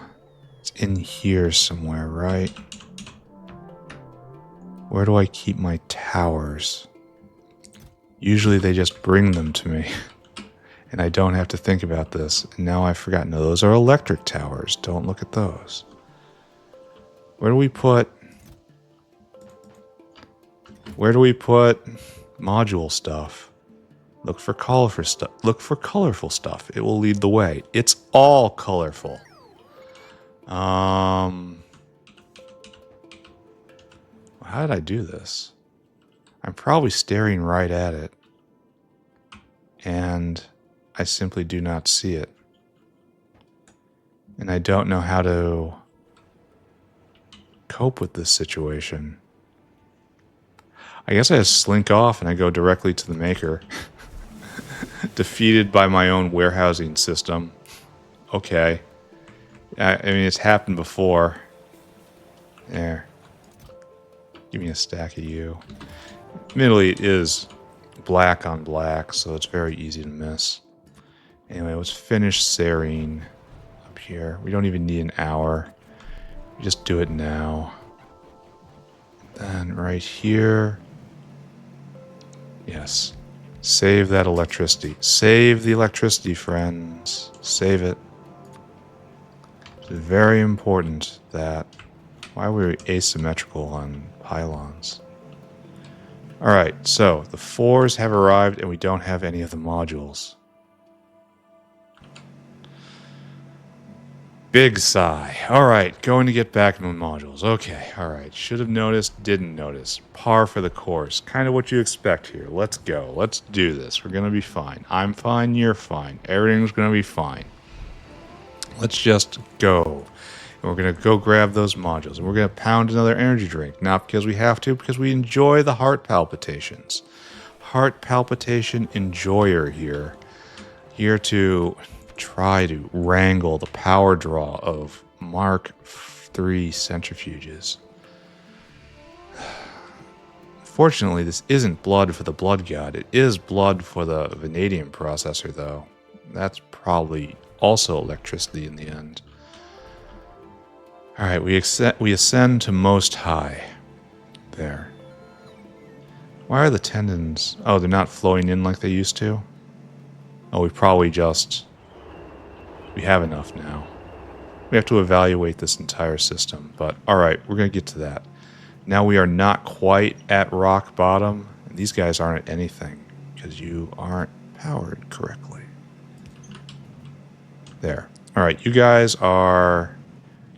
It's in here somewhere, right? Where do I keep my towers? Usually they just bring them to me. And I don't have to think about this. And now I've forgotten. No, those are electric towers. Don't look at those. Where do we put module stuff? Look for colorful stuff. Look for colorful stuff. It will lead the way. It's all colorful. How did I do this? I'm probably staring right at it. And I simply do not see it. And I don't know how to cope with this situation. I guess I just slink off and I go directly to the maker. Defeated by my own warehousing system. Okay. I mean, it's happened before. There. Give me a stack of you. Admittedly, it is black on black, so it's very easy to miss. Anyway, let's finish Serine up here. We don't even need an hour. We just do it now. Then right here. Yes. Save that electricity. Save the electricity, friends. Save it. It's very important that... Why were we asymmetrical on pylons? Alright, so the 4s have arrived and we don't have any of the modules. Big sigh. Alright, going to get back into the modules. Okay, alright. Should have noticed, didn't notice. Par for the course. Kind of what you expect here. Let's go. Let's do this. We're going to be fine. I'm fine, you're fine. Everything's going to be fine. Let's just go. And we're going to go grab those modules. And we're going to pound another energy drink. Not because we have to, because we enjoy the heart palpitations. Heart palpitation enjoyer here. Here to try to wrangle the power draw of Mark III centrifuges. Fortunately, this isn't blood for the blood god. It is blood for the vanadium processor, though. That's probably also electricity in the end. Alright, we ascend to most high. There. Why are the tendons... Oh, they're not flowing in like they used to? Oh, we probably just... We have enough now. We have to evaluate this entire system, but alright, we're going to get to that. Now we are not quite at rock bottom. And these guys aren't at anything, because you aren't powered correctly. There. Alright, you guys are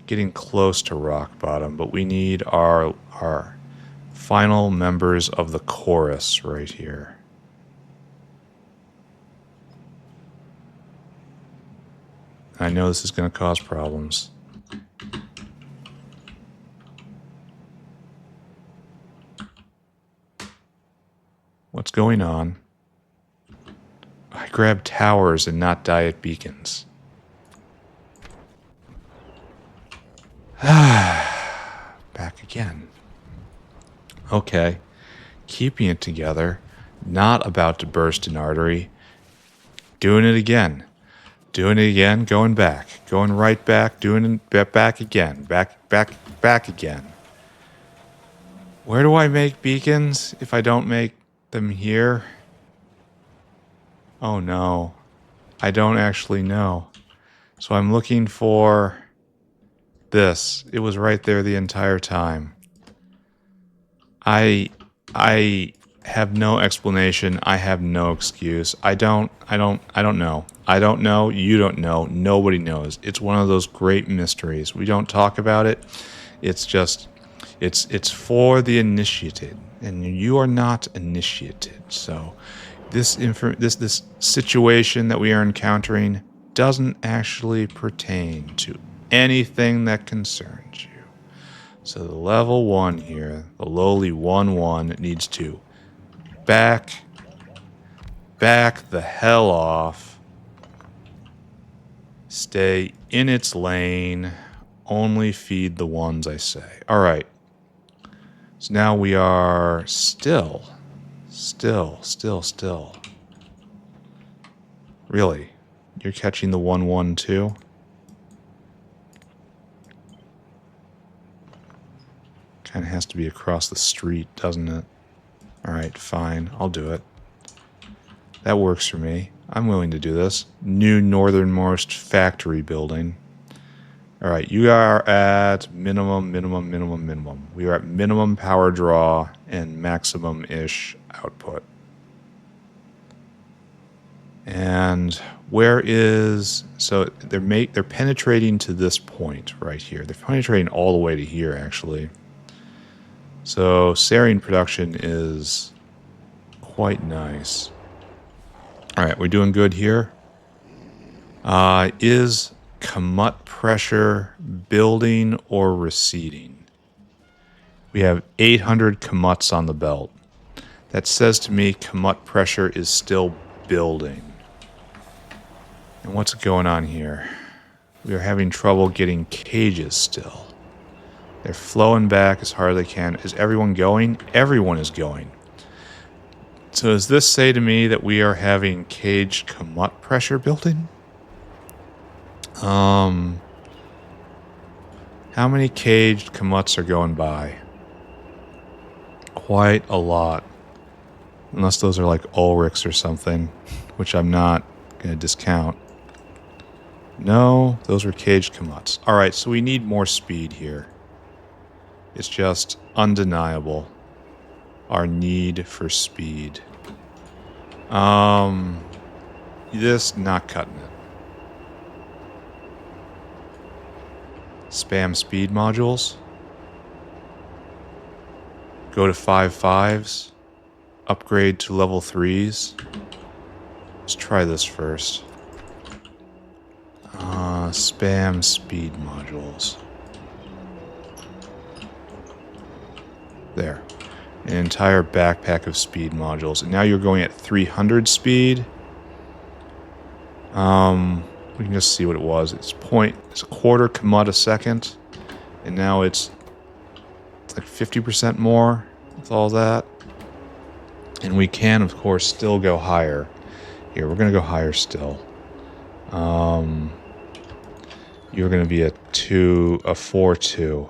getting close to rock bottom, but we need our final members of the chorus right here. I know this is going to cause problems. What's going on? I grabbed towers and not diet beacons. Back again. Okay. Keeping it together. Not about to burst an artery. Doing it again. Doing it again, going back. Going right back, doing it back again. Back again. Where do I make beacons if I don't make them here? Oh no. I don't actually know. So I'm looking for this. It was right there the entire time. I have no explanation. I have no excuse. I don't know. I don't know. You don't know. Nobody knows. It's one of those great mysteries. We don't talk about it. It's just, it's for the initiated, and you are not initiated. So this situation that we are encountering doesn't actually pertain to anything that concerns you. So the level 1 here, the lowly 1-1, needs to back the hell off, stay in its lane, only feed the ones I say. Alright, so now we are still. Really? You're catching the 1-1 too? Kind of has to be across the street, doesn't it? Alright, fine. I'll do it. That works for me. I'm willing to do this. New northernmost factory building. Alright, you are at minimum. We are at minimum power draw and maximum-ish output. And where is... So they're penetrating to this point right here. They're penetrating all the way to here, actually. So Serine production is quite nice. Alright, we're doing good here. Is commut pressure building or receding? We have 800 commuts on the belt. That says to me commut pressure is still building. And what's going on here? We are having trouble getting cages still. They're flowing back as hard as they can. Is everyone going? Everyone is going. So does this say to me that we are having caged commut pressure building? How many caged commuts are going by? Quite a lot. Unless those are like Ulrichs or something, which I'm not going to discount. No, those were caged commuts. Alright, so we need more speed here. It's just undeniable. Our need for speed. This, not cutting it. Spam speed modules. Go to 5.5s. Upgrade to level 3s. Let's try this first. Spam speed modules. There. An entire backpack of speed modules. And now you're going at 300 speed. We can just see what it was. It's a quarter commut a second. And now it's like 50% more with all that. And we can, of course, still go higher. Here, we're going to go higher still. You're going to be a 4.2.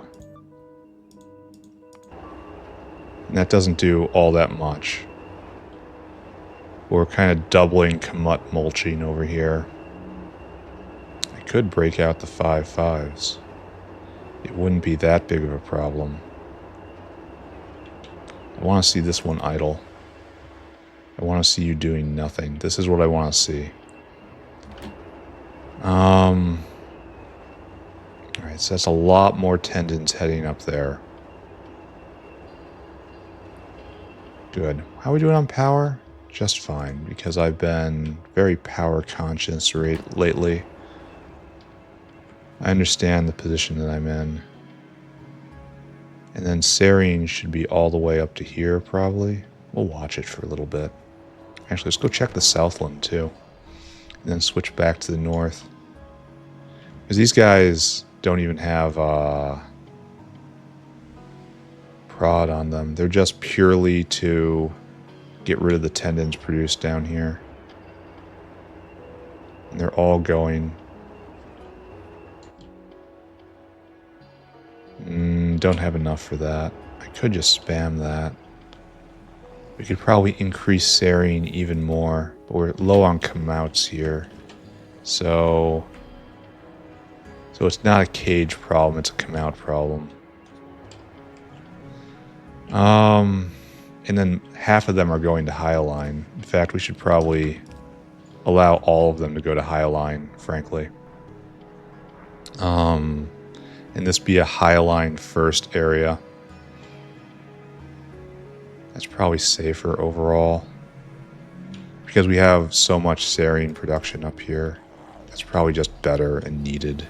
And that doesn't do all that much. We're kind of doubling commut mulching over here. I could break out the 5.5s. It wouldn't be that big of a problem. I want to see this one idle. I want to see you doing nothing. This is what I want to see. Alright, so that's a lot more tendons heading up there. Good. How are we doing on power? Just fine, because I've been very power conscious lately. I understand the position that I'm in. And then Serine should be all the way up to here, probably. We'll watch it for a little bit. Actually, let's go check the Southland, too. And then switch back to the north. Because these guys don't even have prod on them. They're just purely to get rid of the tendons produced down here. And they're all going. Don't have enough for that. I could just spam that. We could probably increase Serine even more, but we're low on comouts here. So it's not a cage problem, it's a comout problem. And then half of them are going to hyaline. In fact, we should probably allow all of them to go to hyaline, frankly. And this be a hyaline first area. That's probably safer overall. Because we have so much Serine production up here. That's probably just better and needed.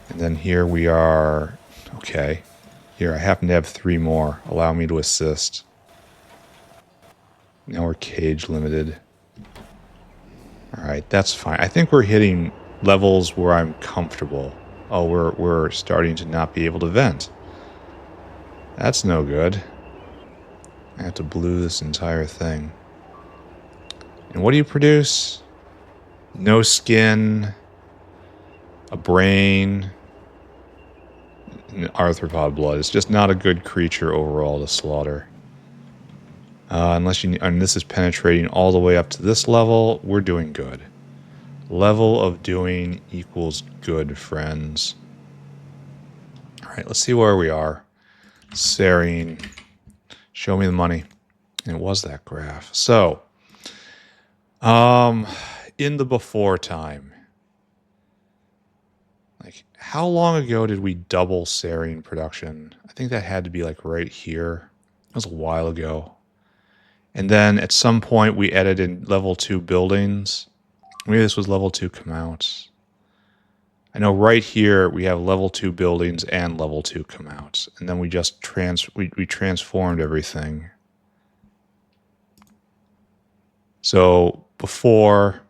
And then here we are. Okay. Here, I happen to have 3 more. Allow me to assist. Now we're cage limited. Alright, that's fine. I think we're hitting levels where I'm comfortable. Oh, we're starting to not be able to vent. That's no good. I have to blue this entire thing. And what do you produce? No skin, a brain, and arthropod blood. It's just not a good creature overall to slaughter. And this is penetrating all the way up to this level. We're doing good. Level of doing equals good, friends. Alright, let's see where we are. Serine. Show me the money. And it was that graph. So, in the before time, like, how long ago did we double Serine production? I think that had to be like right here. That was a while ago. And then at some point we added in level 2 buildings. Maybe this was level 2 comouts. I know right here we have level 2 buildings and level 2 comouts. And then we just we transformed everything. So before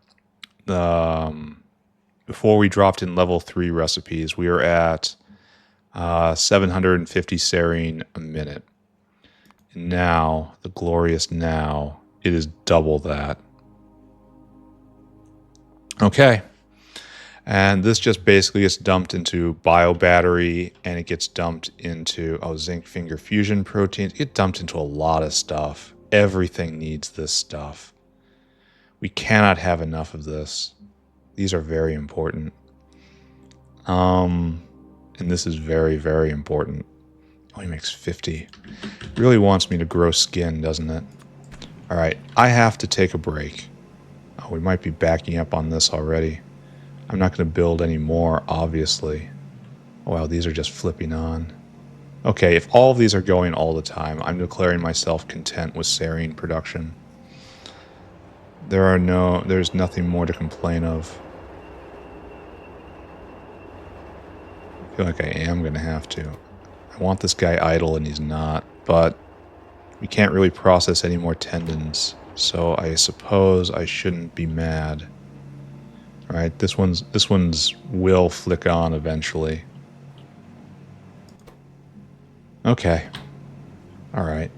we dropped in level 3 recipes, we were at 750 Serine a minute. And now, the glorious now, it is double that. Okay. And this just basically gets dumped into bio battery, and it gets dumped into, zinc finger fusion proteins. It dumped into a lot of stuff. Everything needs this stuff. We cannot have enough of this. These are very important. And this is very, very important. Oh, he makes 50. Really wants me to grow skin, doesn't it? All right, I have to take a break. Oh, we might be backing up on this already. I'm not going to build any more, obviously. Oh, wow, these are just flipping on. Okay, if all of these are going all the time, I'm declaring myself content with Serine production. There's nothing more to complain of. I feel like I am going to have to. I want this guy idle, and he's not, but we can't really process any more tendons, so I suppose I shouldn't be mad. All right, this one's will flick on eventually. Okay. All right.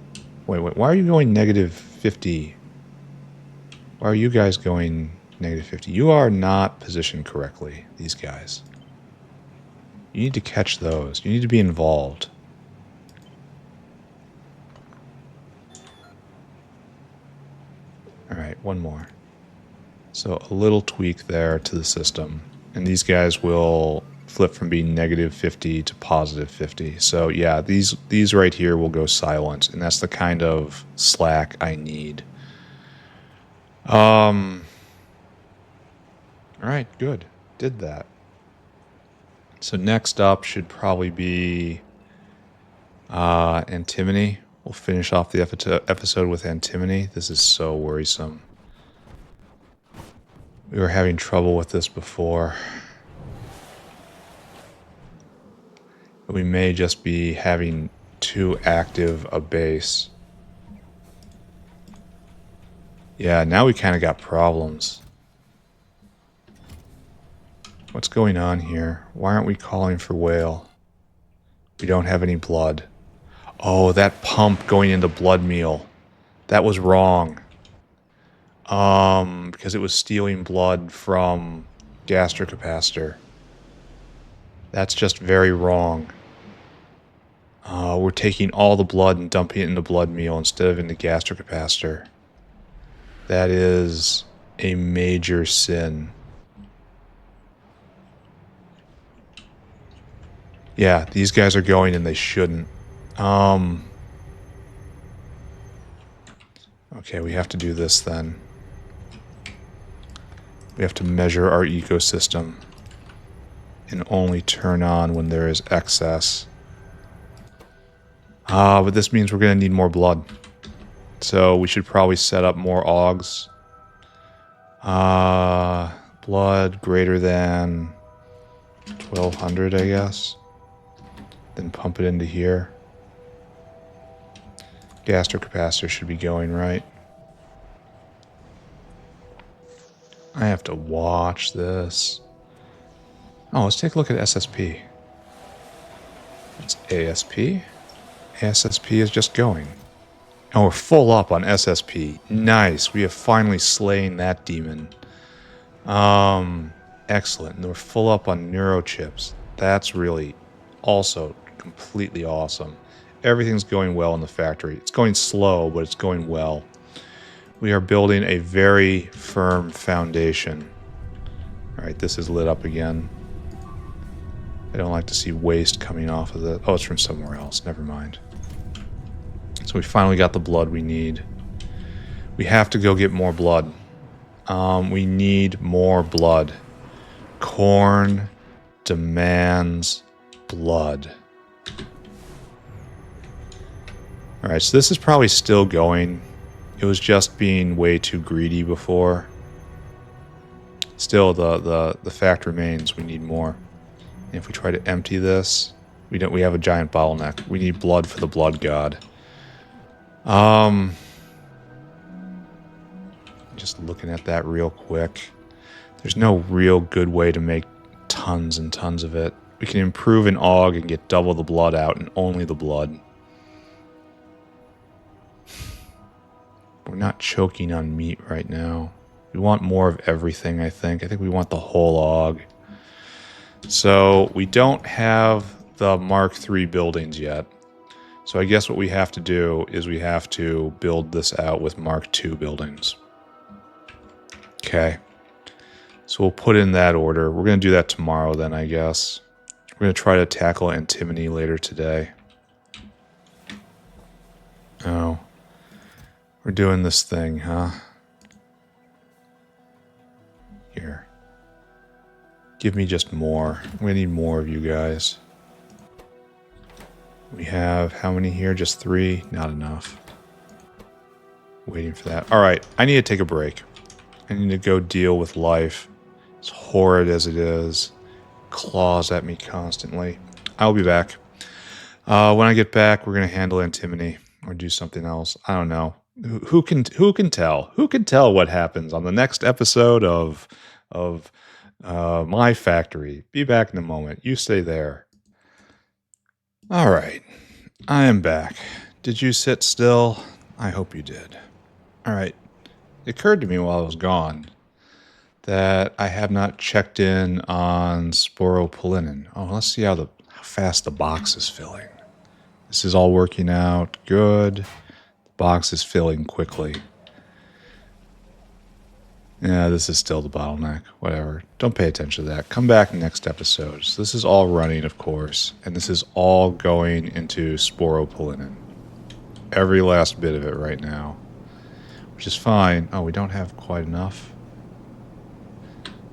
Wait, why are you going negative 50? Why are you guys going negative 50? You are not positioned correctly, these guys. You need to catch those. You need to be involved. All right, one more. So a little tweak there to the system. And these guys will flip from being negative 50 to positive 50. So yeah, these right here will go silent. And that's the kind of slack I need. All right, good. Did that. So next up should probably be Antimony. We'll finish off the episode with Antimony. This is so worrisome. We were having trouble with this before. But we may just be having too active a base. Yeah, now we kind of got problems. What's going on here? Why aren't we calling for whale? We don't have any blood. Oh, that pump going into blood meal. That was wrong. Because it was stealing blood from gastrocapacitor. That's just very wrong. We're taking all the blood and dumping it into blood meal instead of into gastrocapacitor. That is a major sin. Yeah, these guys are going and they shouldn't. Okay, we have to do this then. We have to measure our ecosystem and only turn on when there is excess. But this means we're going to need more blood. So we should probably set up more augs. Blood greater than 1200, I guess. Then pump it into here. Gastrocapacitor should be going right. I have to watch this. Oh, let's take a look at SSP. It's ASP. SSP is just going. And we're full up on SSP. Nice. We have finally slain that demon. Excellent. And we're full up on neurochips. That's really also completely awesome. Everything's going well in the factory. It's going slow, but it's going well. We are building a very firm foundation. All right, this is lit up again. I don't like to see waste coming off of it. Oh, it's from somewhere else. Never mind. So we finally got the blood we need. We have to go get more blood. We need more blood. Corn demands blood. Alright, so this is probably still going. It was just being way too greedy before. Still, the fact remains we need more. And if we try to empty this, we have a giant bottleneck. We need blood for the blood god. Just looking at that real quick. There's no real good way to make tons and tons of it. We can improve an AUG and get double the blood out and only the blood. We're not choking on meat right now. We want more of everything, I think. I think we want the whole log. So we don't have the Mark III buildings yet. So I guess what we have to do is we have to build this out with Mark II buildings. Okay. So we'll put in that order. We're going to do that tomorrow then, I guess. We're going to try to tackle antimony later today. Oh. We're doing this thing, huh? Here. Give me just more. We need more of you guys. We have how many here? Just 3? Not enough. Waiting for that. Alright, I need to take a break. I need to go deal with life. As horrid as it is. Claws at me constantly. I'll be back. When I get back, we're going to handle antimony. Or do something else. I don't know. Who can tell? Who can tell what happens on the next episode of My Factory? Be back in a moment. You stay there. All right. I am back. Did you sit still? I hope you did. All right. It occurred to me while I was gone that I have not checked in on sporopollenin. Oh, let's see how fast the box is filling. This is all working out good. The box is filling quickly. Yeah, this is still the bottleneck. Whatever. Don't pay attention to that. Come back next episode. So this is all running, of course. And this is all going into sporopollenin. Every last bit of it right now. Which is fine. Oh, we don't have quite enough.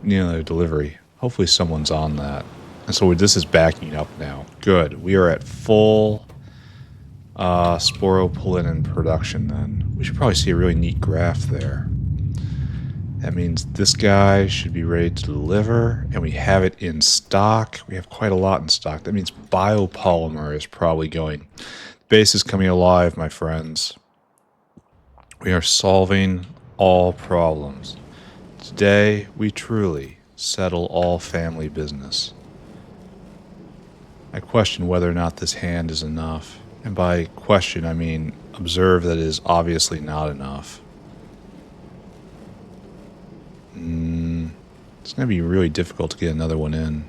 We need another delivery. Hopefully someone's on that. And so this is backing up now. Good. We are at full sporopollenin production then. We should probably see a really neat graph there. That means this guy should be ready to deliver, and we have it in stock. We have quite a lot in stock. That means biopolymer is probably going. The base is coming alive, my friends. We are solving all problems. Today, we truly settle all family business. I question whether or not this hand is enough. And by question, I mean observe that it is obviously not enough. It's going to be really difficult to get another one in.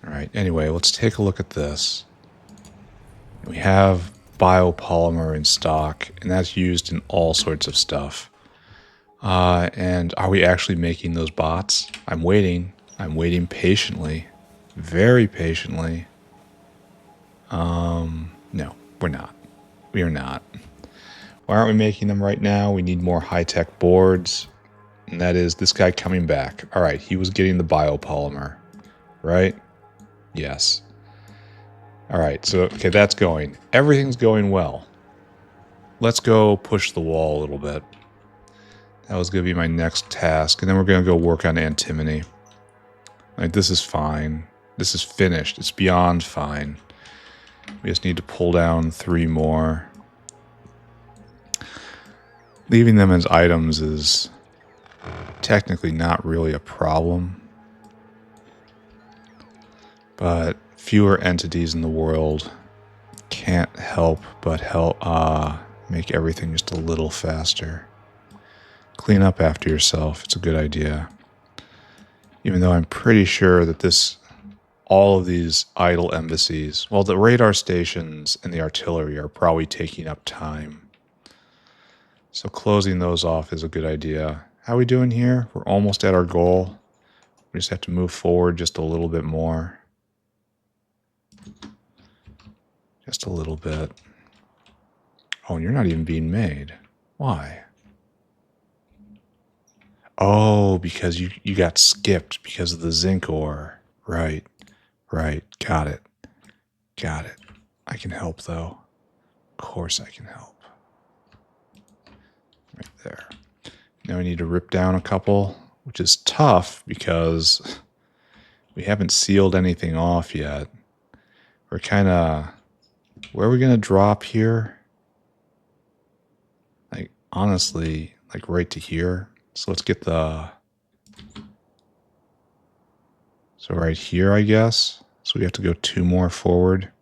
Alright, anyway, let's take a look at this. We have biopolymer in stock, and that's used in all sorts of stuff. And are we actually making those bots? I'm waiting. I'm waiting patiently. Very patiently. No, we're not. We are not. Why aren't we making them right now? We need more high-tech boards. And that is this guy coming back. Alright, he was getting the biopolymer. Right? Yes. Alright, so, okay, that's going. Everything's going well. Let's go push the wall a little bit. That was going to be my next task. And then we're going to go work on antimony. Like, this is fine. This is finished. It's beyond fine. We just need to pull down 3 more. Leaving them as items is technically not really a problem. But fewer entities in the world can't help but make everything just a little faster. Clean up after yourself. It's a good idea. Even though I'm pretty sure that all of these idle embassies, well, the radar stations and the artillery are probably taking up time. So closing those off is a good idea. How are we doing here? We're almost at our goal. We just have to move forward just a little bit more. Just a little bit. Oh, and you're not even being made. Why? Oh, because you got skipped because of the zinc ore. Right. Right. Got it. Got it. I can help, though. Of course I can help. Right there. Now we need to rip down a couple, which is tough because we haven't sealed anything off yet. We're kind of... Where are we going to drop here? Like, honestly, like right to here. So let's get the... So right here, I guess. So we have to go 2 more forward.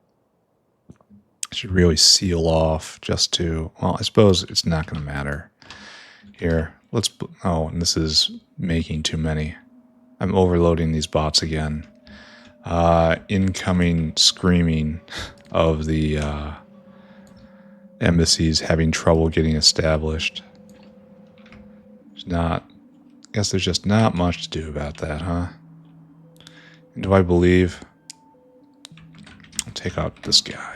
I should really seal off just to, well, I suppose it's not going to matter. Here, oh, and this is making too many. I'm overloading these bots again. Incoming screaming of the embassies having trouble getting established. I guess there's just not much to do about that, huh? And do I believe? I'll take out this guy.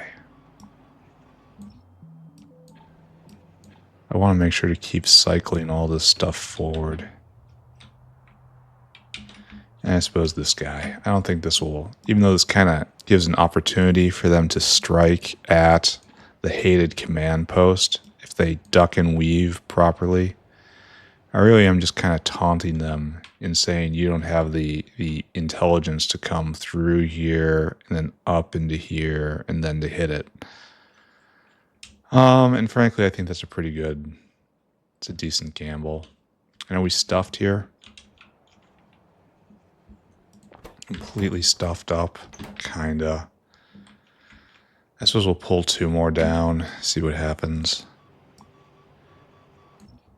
I want to make sure to keep cycling all this stuff forward. And I suppose this guy. I don't think this will, even though this kind of gives an opportunity for them to strike at the hated command post if they duck and weave properly. I really am just kind of taunting them in saying you don't have the intelligence to come through here and then up into here and then to hit it. And frankly, I think that's it's a decent gamble. And are we stuffed here? Completely stuffed up, kinda. I suppose we'll pull 2 more down, see what happens.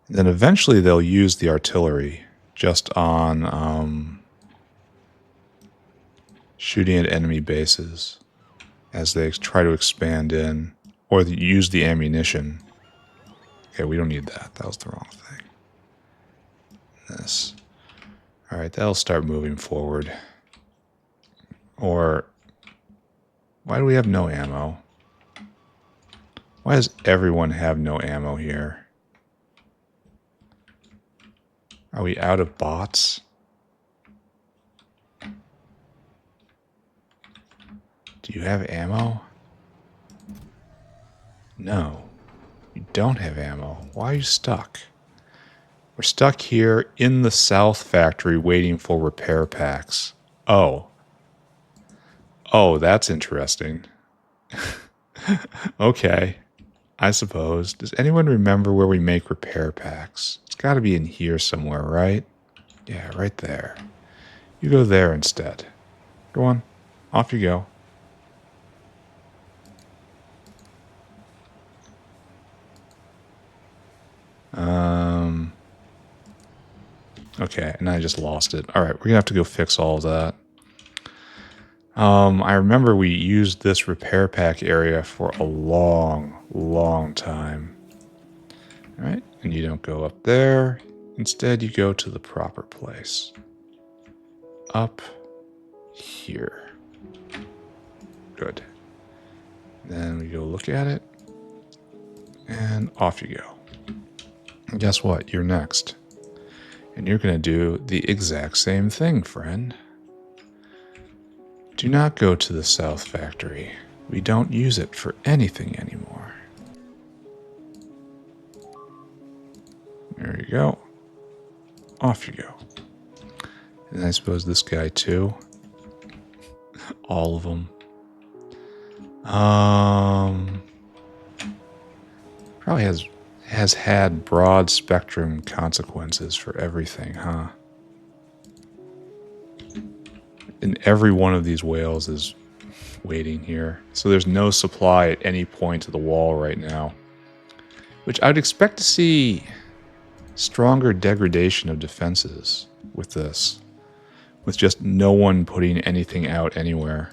And then eventually they'll use the artillery just on shooting at enemy bases as they try to expand in, or use the ammunition. Okay, we don't need that. That was the wrong thing. This. Alright, that'll start moving forward. Or, why do we have no ammo? Why does everyone have no ammo here? Are we out of bots? Do you have ammo? No. You don't have ammo. Why are you stuck? We're stuck here in the South factory waiting for repair packs. Oh. Oh, that's interesting. Okay. I suppose. Does anyone remember where we make repair packs? It's got to be in here somewhere, right? Yeah, right there. You go there instead. Go on. Off you go. Okay, and I just lost it. All right, we're going to have to go fix all of that. I remember we used this repair pack area for a long, long time. All right, and you don't go up there. Instead, you go to the proper place. Up here. Good. Then we go look at it. And off you go. And guess what? You're next. And you're going to do the exact same thing, friend. Do not go to the South Factory. We don't use it for anything anymore. There you go. Off you go. And I suppose this guy too. All of them. Probably has had broad spectrum consequences for everything, huh? And every one of these whales is waiting here. So there's no supply at any point to the wall right now. Which I'd expect to see stronger degradation of defenses with this. With just no one putting anything out anywhere.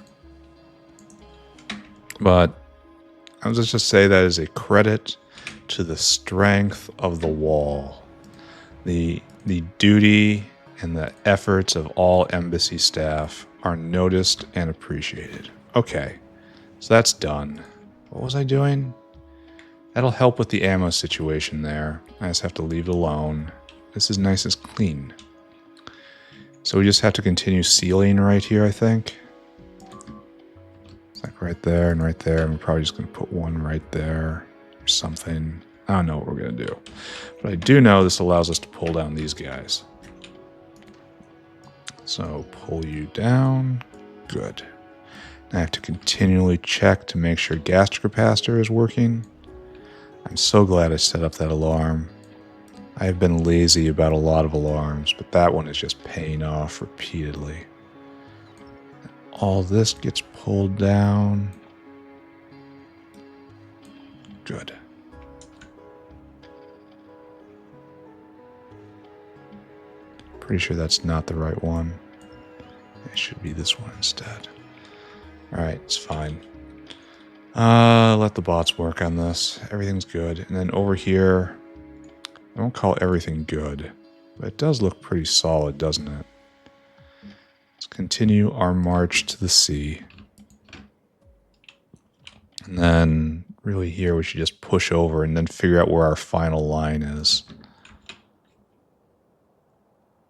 But I'll just say that is a credit to the strength of the wall. The duty and the efforts of all embassy staff are noticed and appreciated. Okay, so that's done. What was I doing? That'll help with the ammo situation there. I just have to leave it alone. This is nice and clean. So we just have to continue sealing right here, I think. It's like right there and right there. And we're probably just going to put one right there or something. I don't know what we're going to do. But I do know this allows us to pull down these guys. So pull you down. Good. I have to continually check to make sure gas capacitor is working. I'm so glad I set up that alarm. I have been lazy about a lot of alarms, but that one is just paying off repeatedly. All this gets pulled down. Good. Pretty sure that's not the right one. It should be this one instead. Alright, it's fine. Let the bots work on this. Everything's good. And then over here, I won't call everything good, but it does look pretty solid, doesn't it? Let's continue our march to the sea. And then really here we should just push over and then figure out where our final line is.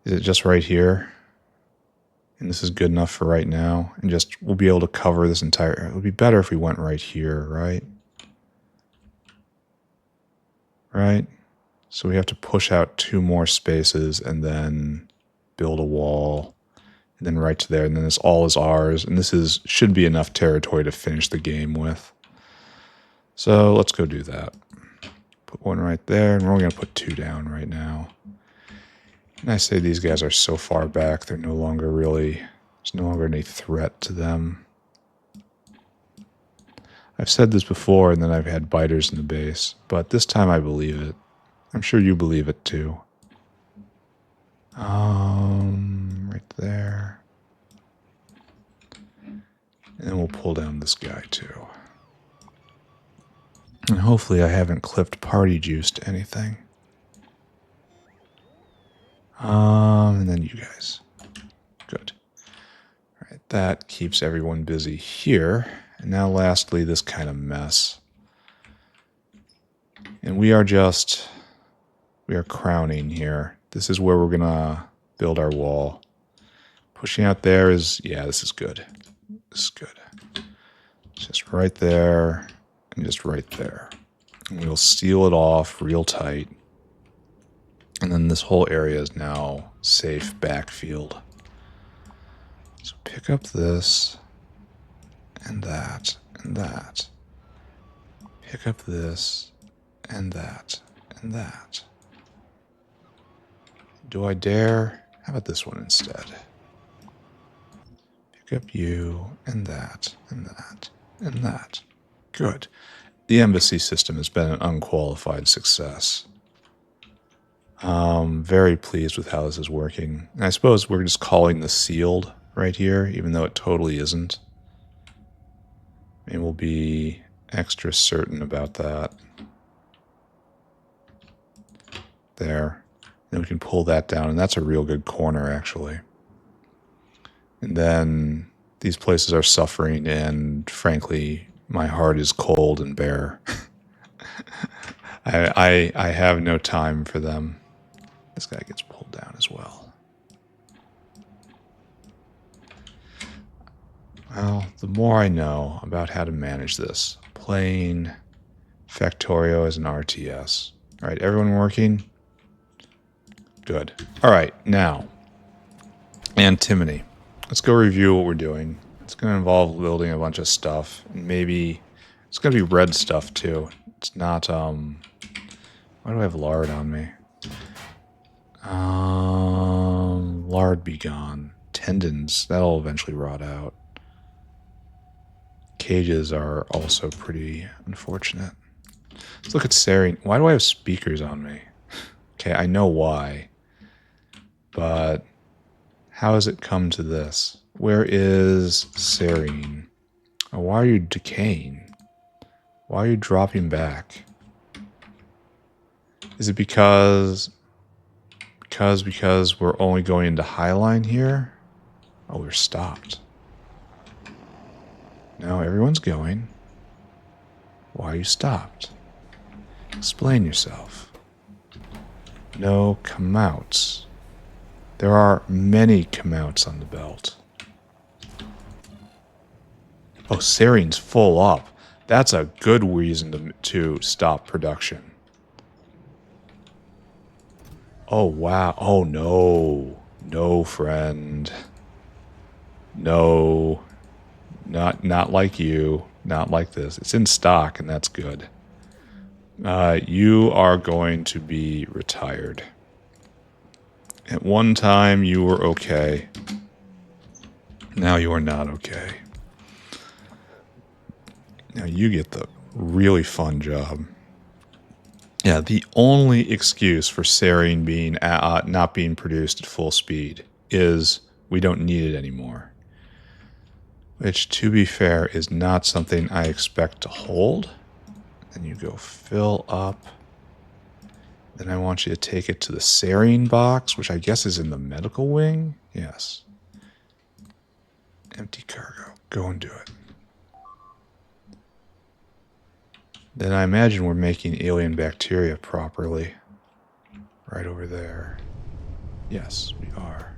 Is it just right here? And this is good enough for right now. And just, we'll be able to cover this entire... It would be better if we went right here, right? Right? So we have to push out 2 more spaces and then build a wall. And then right to there. And then this all is ours. And this should be enough territory to finish the game with. So let's go do that. Put 1 right there. And we're only going to put 2 down right now. And I say these guys are so far back, they're no longer really, there's no longer any threat to them. I've said this before, and then I've had biters in the base, but this time I believe it. I'm sure you believe it too. Right there. And then we'll pull down this guy too. And hopefully I haven't clipped party juiced anything. And then you guys. Good. All right, that keeps everyone busy here. And now lastly, this kind of mess. And we are crowning here. This is where we're gonna build our wall. Pushing out there is, yeah, this is good. This is good. Just right there, and just right there. And we'll seal it off real tight. And then this whole area is now safe backfield. So pick up this, and that, and that. Pick up this, and that, and that. Do I dare? How about this one instead? Pick up you, and that, and that, and that. Good. The embassy system has been an unqualified success. Very pleased with how this is working. And I suppose we're just calling this sealed right here, even though it totally isn't. And we'll be extra certain about that. There. Then we can pull that down, and that's a real good corner, actually. And then these places are suffering, and frankly, my heart is cold and bare. I have no time for them. This guy gets pulled down as well. Well, the more I know about how to manage this, playing Factorio as an RTS. All right, everyone working? Good. All right, now, antimony. Let's go review what we're doing. It's going to involve building a bunch of stuff. And maybe it's going to be red stuff, too. It's not, why do I have lard on me? Lard be gone. Tendons, that'll eventually rot out. Cages are also pretty unfortunate. Let's look at Serine. Why do I have speakers on me? Okay, I know why. But how has it come to this? Where is Serine? Oh, why are you decaying? Why are you dropping back? Is it because we're only going into Highline here? Oh, we're stopped. No, everyone's going. Why are you stopped? Explain yourself. No come-outs. There are many come-outs on the belt. Oh, Serine's full up. That's a good reason to stop production. Oh, wow. Oh, no. No, friend. No. Not like you. Not like this. It's in stock, and that's good. You are going to be retired. At one time, you were okay. Now you are not okay. Now you get the Really fun job. Yeah, the only excuse for Serine being not being produced at full speed is we don't need it anymore. Which, to be fair, is not something I expect to hold. Then you go fill up. Then I want you to take it to the Serine box, which I guess is in the medical wing. Yes. Empty cargo. Go and do it. Then I imagine we're making alien bacteria properly. Right over there. Yes, we are.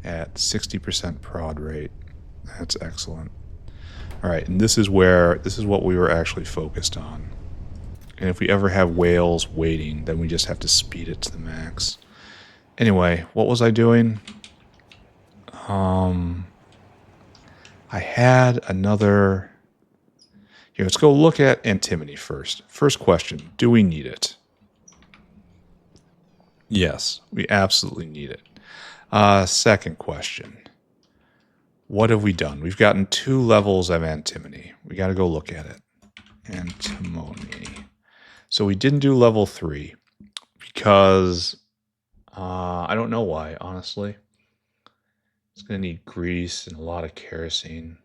At 60% prod rate. That's excellent. Alright, and this is what we were actually focused on. And if we ever have whales waiting, then we just have to speed it to the max. Anyway, what was I doing? I had another... Here, let's go look at antimony first. First question, do we need it? Yes, we absolutely need it. Second question, what have we done? We've gotten 2 levels of antimony. We got to go look at it. Antimony. So we didn't do level 3 because I don't know why, honestly. It's going to need grease and a lot of kerosene.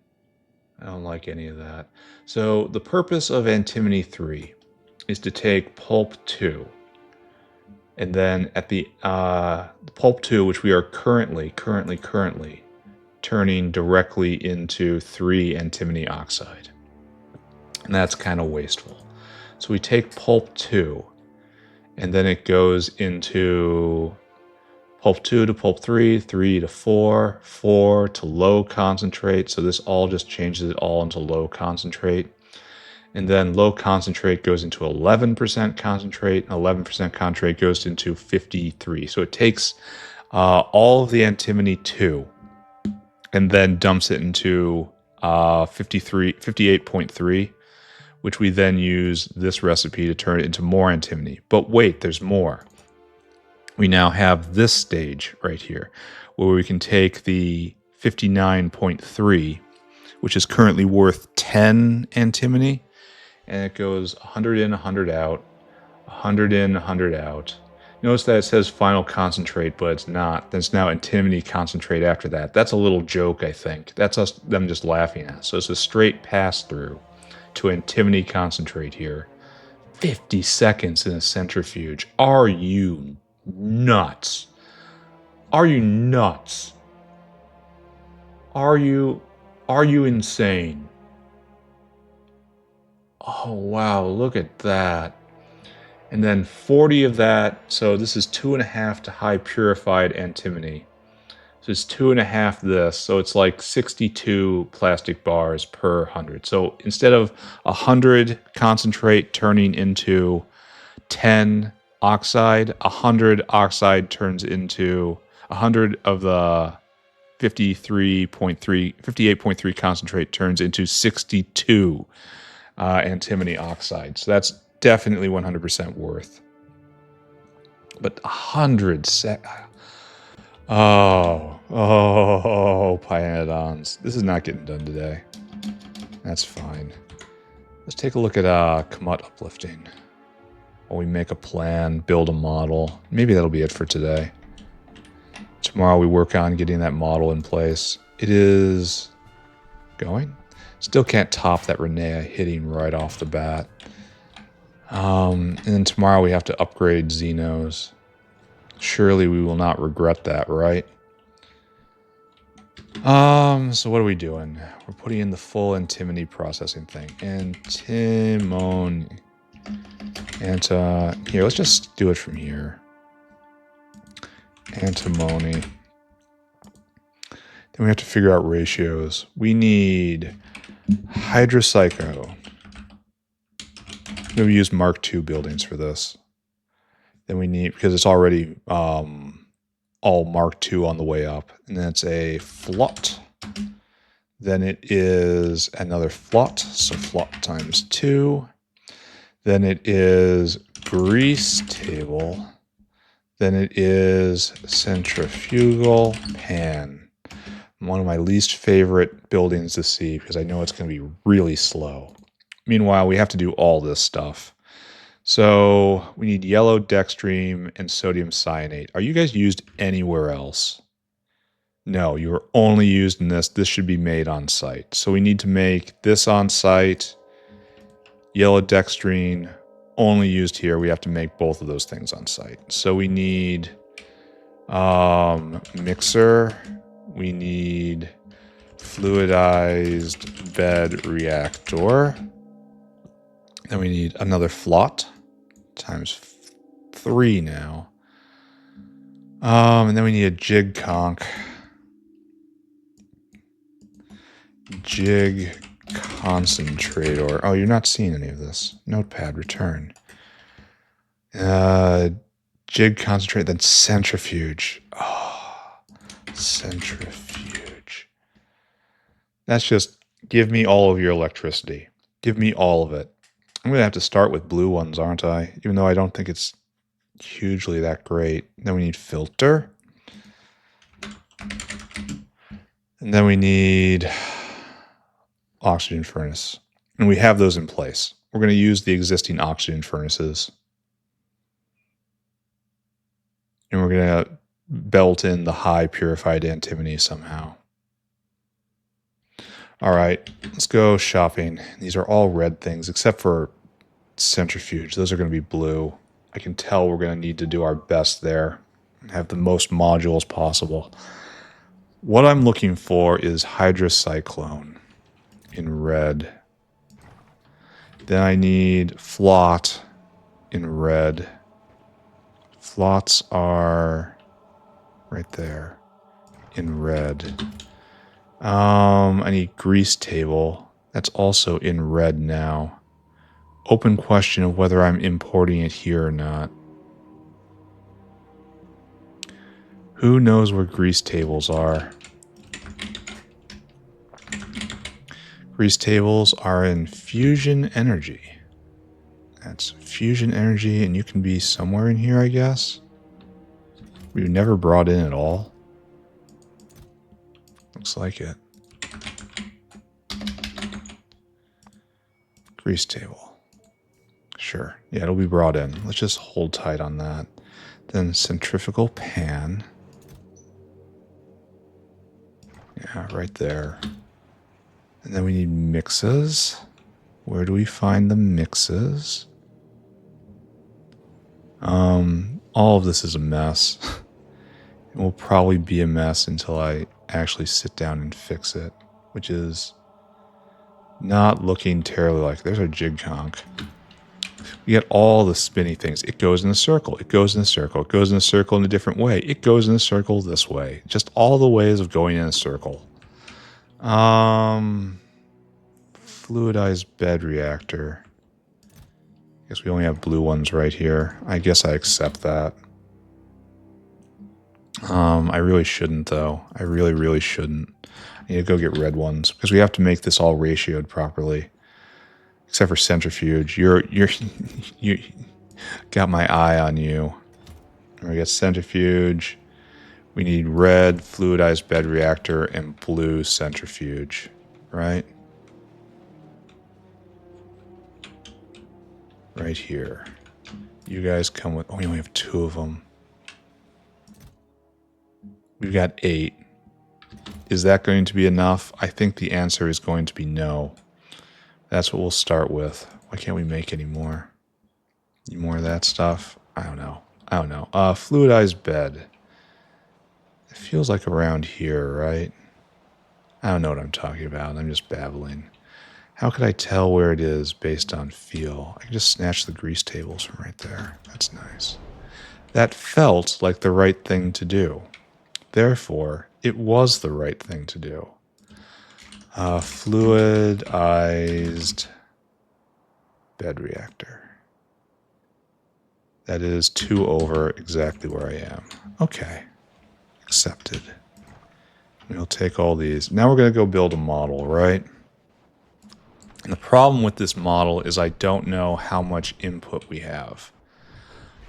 I don't like any of that. So the purpose of Antimony 3 is to take pulp 2, and then at the pulp 2, which we are currently turning directly into 3 antimony oxide. And that's kind of wasteful. So we take pulp 2, and then it goes into pulp 2 to pulp 3, 3 to 4, 4 to low concentrate. So this all just changes it all into low concentrate. And then low concentrate goes into 11% concentrate, and 11% concentrate goes into 53. So it takes all of the antimony 2 and then dumps it into 58.3, which we then use this recipe to turn it into more antimony. But wait, there's more. We now have this stage right here where we can take the 59.3, which is currently worth 10 antimony, and it goes 100 in, 100 out, 100 in, 100 out. Notice that it says final concentrate, but it's not. There's now antimony concentrate after that. That's a little joke, I think. That's them just laughing at us. So it's a straight pass-through to antimony concentrate here. 50 seconds in a centrifuge. Are you nuts? Are you nuts? Are you insane? Oh wow, look at that. And then 40 of that, so this is 2.5 to high purified antimony. So it's 2.5 this, so it's like 62 plastic bars per 100. So instead of 100 concentrate turning into 10 oxide, 100 oxide turns into 100 of the 58.3 concentrate turns into 62 antimony oxide. So that's definitely 100% worth. But 100 Pyanodons. This is not getting done today. That's fine. Let's take a look at Kamut uplifting. While we make a plan, build a model. Maybe that'll be it for today. Tomorrow we work on getting that model in place. It is going. Still can't top that Renea hitting right off the bat. And then tomorrow we have to upgrade Xenos. Surely we will not regret that, right? So what are we doing? We're putting in the full antimony processing thing. Antimony. And here, let's just do it from here. Antimony. Then we have to figure out ratios. We need hydrocyclone. We use Mark II buildings for this. Then we need, because it's already all Mark II on the way up. And then it's a flot. Then it is another flot, so flot times 2. Then it is grease table. Then it is centrifugal pan. One of my least favorite buildings to see because I know it's going to be really slow. Meanwhile, we have to do all this stuff. So we need yellow dextrine and sodium cyanate. Are you guys used anywhere else? No, you are only used in this. This should be made on site. So we need to make this on site. Yellow dextrine, only used here. We have to make both of those things on site. So we need mixer. We need fluidized bed reactor. Then we need another float times 3 now. And then we need a jig conch. Jig concentrator. Oh, you're not seeing any of this. Notepad, return. Jig concentrate, then centrifuge. Oh, centrifuge. That's just, give me all of your electricity. Give me all of it. I'm going to have to start with blue ones, aren't I? Even though I don't think it's hugely that great. Then we need filter. And then we need oxygen furnace. And we have those in place. We're going to use the existing oxygen furnaces. And we're going to belt in the high purified antimony somehow. All right, let's go shopping. These are all red things, except for centrifuge. Those are going to be blue. I can tell we're going to need to do our best there and have the most modules possible. What I'm looking for is hydrocyclone in red. Then I need float in red. Flots are right there in red. I need grease table. That's also in red now. Open question of whether I'm importing it here or not. Who knows where grease tables are? Grease tables are in fusion energy. That's fusion energy, and you can be somewhere in here, I guess. We've never brought in at all. Looks like it. Grease table. Sure. Yeah, it'll be brought in. Let's just hold tight on that. Then centrifugal pan. Yeah, right there. And then we need mixes. Where do we find the mixes? All of this is a mess. It will probably be a mess until I actually sit down and fix it, which is not looking terribly like. There's our jig conch. We get all the spinny things. It goes in a circle. It goes in a circle. It goes in a circle in a different way. It goes in a circle this way. Just all the ways of going in a circle. Fluidized bed reactor. I guess we only have blue ones right here. I guess I accept that. I really shouldn't, though. I really, really shouldn't. I need to go get red ones because we have to make this all ratioed properly. Except for centrifuge. You got my eye on you. We got centrifuge. We need red fluidized bed reactor and blue centrifuge, right? Right here. You guys come with... Oh, we only have 2 of them. We've got 8. Is that going to be enough? I think the answer is going to be no. That's what we'll start with. Why can't we make any more? Any more of that stuff? I don't know. Fluidized bed. It feels like around here, right? I don't know what I'm talking about. I'm just babbling. How could I tell where it is based on feel? I can just snatch the grease tables from right there. That's nice. That felt like the right thing to do. Therefore, it was the right thing to do. Fluidized bed reactor. That is 2 over exactly where I am. Okay. Accepted. We'll take all these. Now we're going to go build a model, right? And the problem with this model is I don't know how much input we have.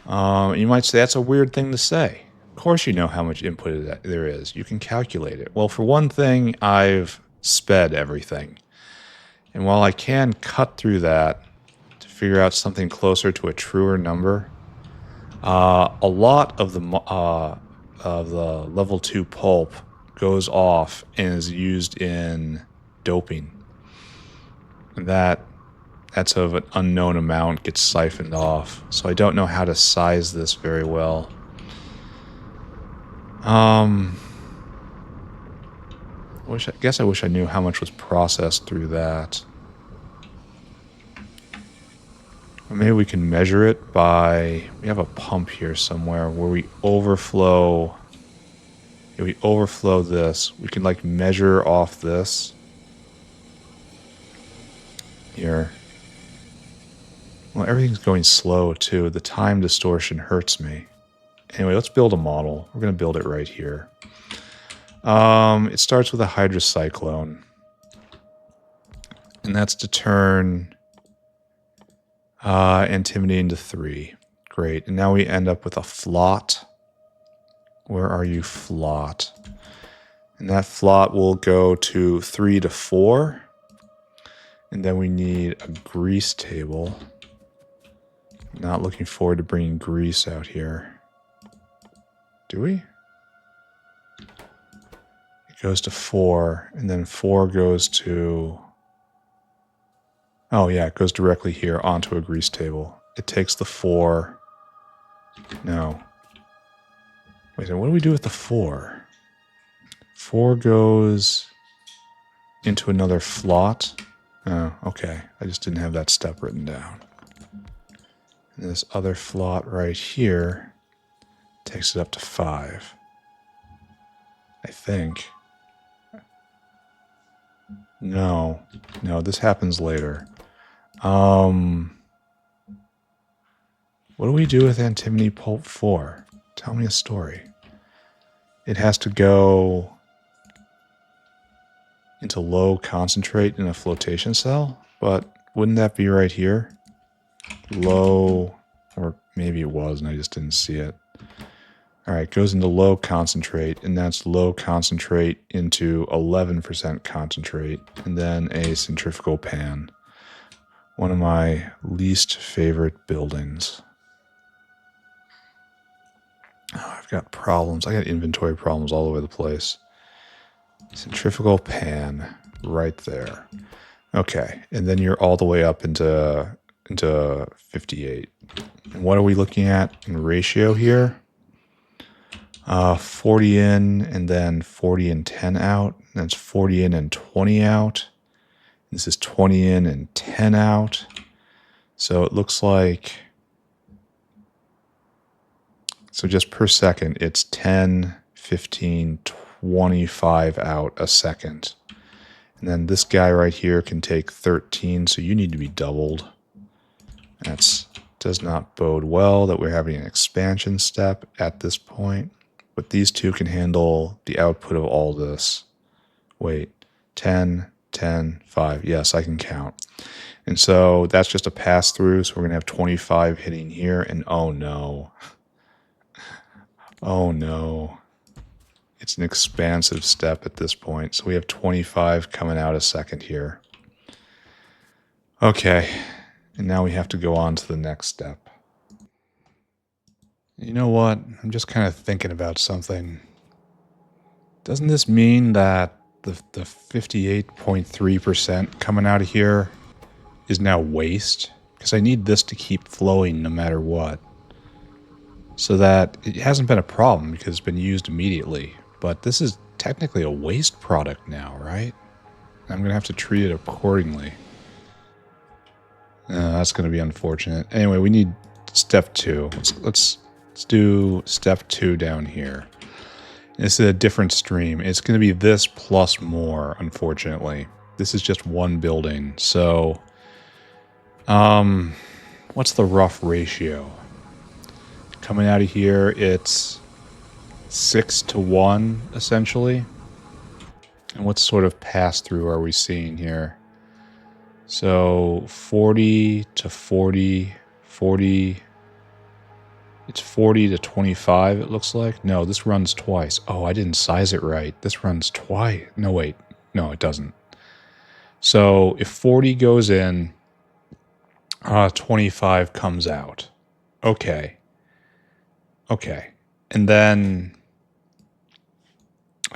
You might say that's a weird thing to say. Of course you know how much input there is. You can calculate it. Well, for one thing, I've sped everything. And while I can cut through that to figure out something closer to a truer number, a lot of the level 2 pulp goes off and is used in doping. And that's of an unknown amount gets siphoned off. So I don't know how to size this very well. I guess I wish I knew how much was processed through that. Or maybe we can measure it by... We have a pump here somewhere where we overflow... Yeah, we overflow this. We can, like, measure off this. Here. Well, everything's going slow, too. The time distortion hurts me. Anyway, let's build a model. We're going to build it right here. It starts with a hydrocyclone. And that's to turn antimony into 3. Great. And now we end up with a flot. Where are you, flot? And that flot will go to 3 to 4. And then we need a grease table. Not looking forward to bringing grease out here. Do we? It goes to 4, and then 4 goes to... Oh yeah, it goes directly here onto a grease table. It takes the 4... No. Wait a minute, what do we do with the 4? 4 goes into another flot. Oh, okay. I just didn't have that step written down. And this other flot right here takes it up to 5. I think. No, this happens later. What do we do with antimony pulp 4? Tell me a story. It has to go into low concentrate in a flotation cell, but wouldn't that be right here? Low, or maybe it was and I just didn't see it. Alright, it goes into low concentrate, and that's low concentrate into 11% concentrate, and then a centrifugal pan. One of my least favorite buildings. Oh, I've got problems. I got inventory problems all over the place. Centrifugal pan right there. Okay, and then you're all the way up into 58. And what are we looking at in ratio here? 40 in and then 40 and 10 out. That's 40 in and 20 out. This is 20 in and 10 out. So it looks like... So just per second, it's 10, 15, 25 out a second. And then this guy right here can take 13, so you need to be doubled. That does not bode well that we're having an expansion step at this point. But these two can handle the output of all this. Wait, 10, 10, 5. Yes, I can count. And so that's just a pass through. So we're going to have 25 hitting here. And oh no. Oh no. It's an expansive step at this point. So we have 25 coming out a second here. Okay. And now we have to go on to the next step. You know what? I'm just kind of thinking about something. Doesn't this mean that the 58.3% coming out of here is now waste? Because I need this to keep flowing no matter what. So that it hasn't been a problem because it's been used immediately. But this is technically a waste product now, right? I'm going to have to treat it accordingly. That's going to be unfortunate. Anyway, we need step 2. Let's do step 2 down here. This is a different stream. It's going to be this plus more, unfortunately. This is just one building. So, what's the rough ratio? Coming out of here, it's 6 to 1, essentially. And what sort of pass-through are we seeing here? So, 40 to 40, 40... It's 40 to 25, it looks like. No, this runs twice. Oh, I didn't size it right. This runs twice. No, wait. No, it doesn't. So if 40 goes in, 25 comes out. Okay. And then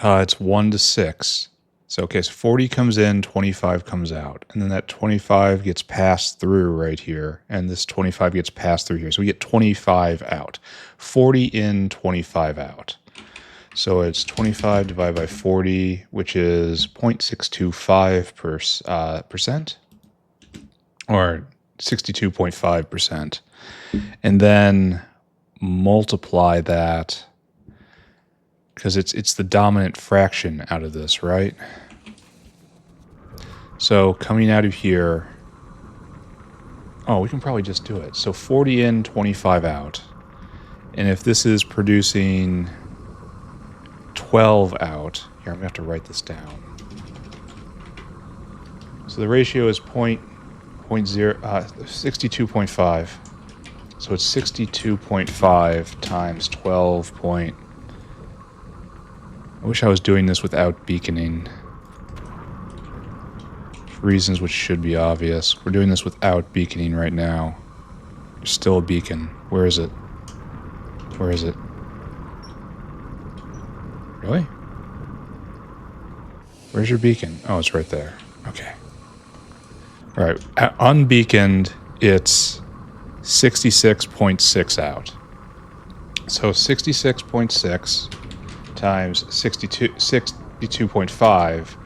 it's 1 to 6. So 40 comes in, 25 comes out. And then that 25 gets passed through right here. And this 25 gets passed through here. So we get 25 out. 40 in, 25 out. So it's 25 divided by 40, which is 0.625%, or 62.5%. And then multiply that, because it's the dominant fraction out of this, right? So coming out of here, we can probably just do it. So 40 in, 25 out. And if this is producing 12 out, here, I'm going to have to write this down. So the ratio is 62.5. So it's 62.5 times 12 point. I wish I was doing this without beaconing. For reasons which should be obvious. We're doing this without beaconing right now. There's still a beacon. Where is it? Where is it? Really? Where's your beacon? Oh, it's right there. Okay. All right. Unbeaconed, it's 66.6 out. So 66.6 times 62.5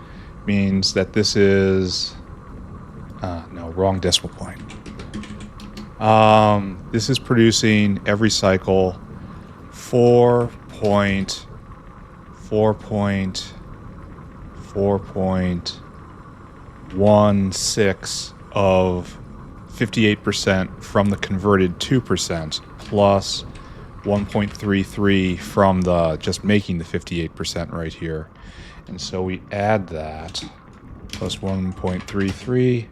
means that this is... no, wrong decimal point. This is producing every cycle 4.16 of 58% from the converted 2% plus 1.33 from the just making the 58% right here. And so we add that plus 1.33.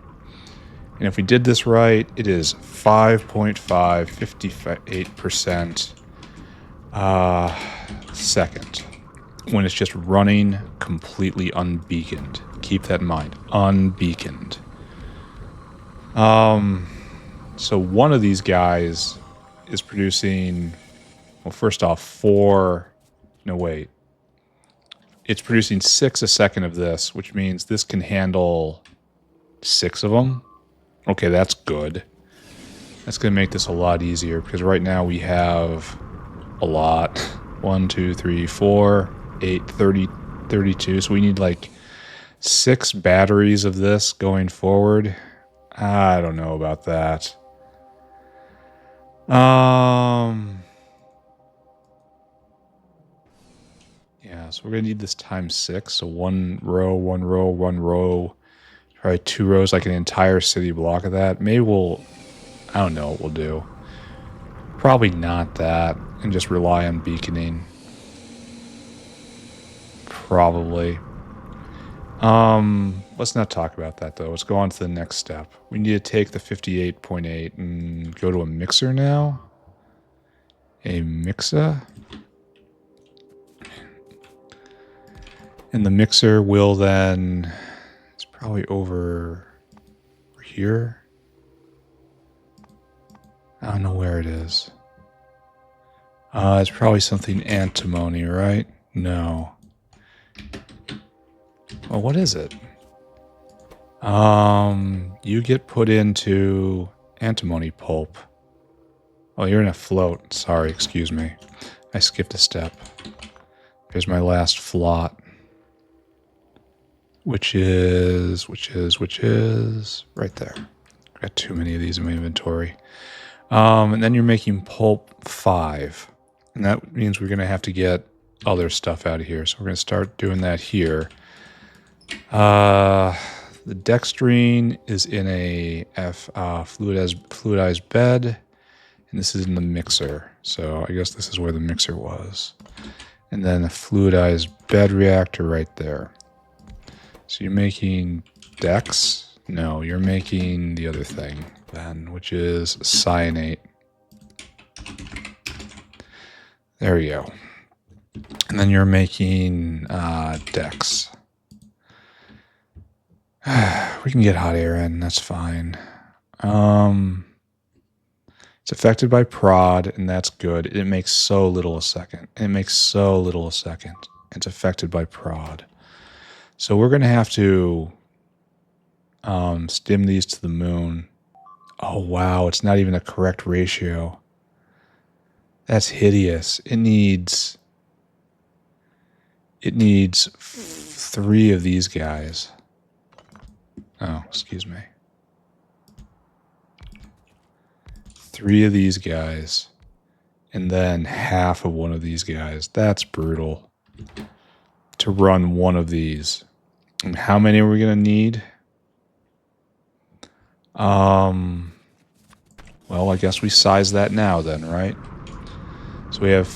And if we did this right, it is 58% second when it's just running completely unbeaconed. Keep that in mind, unbeaconed. So one of these guys is producing, well, first off, it's producing 6 a second of this, which means this can handle 6 of them. Okay, that's good. That's going to make this a lot easier, because right now we have a lot. 1, 2, 3, 4, 8, 30, 32. So we need like 6 batteries of this going forward. I don't know about that. Yeah, so we're going to need this times 6. So 1 row, 1 row, 1 row. Probably 2 rows, like an entire city block of that. Maybe I don't know what we'll do. Probably not that, and just rely on beaconing. Probably. Let's not talk about that, though. Let's go on to the next step. We need to take the 58.8 and go to a mixer now. A mixer. And the mixer will then... It's probably over here. I don't know where it is. It's probably something antimony, right? No. Well, what is it? You get put into antimony pulp. Oh, you're in a float. Sorry, excuse me. I skipped a step. Here's my last flot. Which is right there. Got too many of these in my inventory. And then you're making pulp 5. And that means we're going to have to get other stuff out of here. So we're going to start doing that here. The dextrine is in a fluidized bed. And this is in the mixer. So I guess this is where the mixer was. And then a fluidized bed reactor right there. So you're making dex? No, you're making the other thing then, which is cyanate. There we go. And then you're making dex. We can get hot air in. That's fine. It's affected by prod, and that's good. It makes so little a second. It makes so little a second. It's affected by prod. So we're going to have to stim these to the moon. Oh, wow. It's not even a correct ratio. That's hideous. It needs 3 of these guys. Oh, excuse me. 3 of these guys. And then half of one of these guys. That's brutal. To run one of these. And how many are we going to need? Well, I guess we size that now then, right? So we have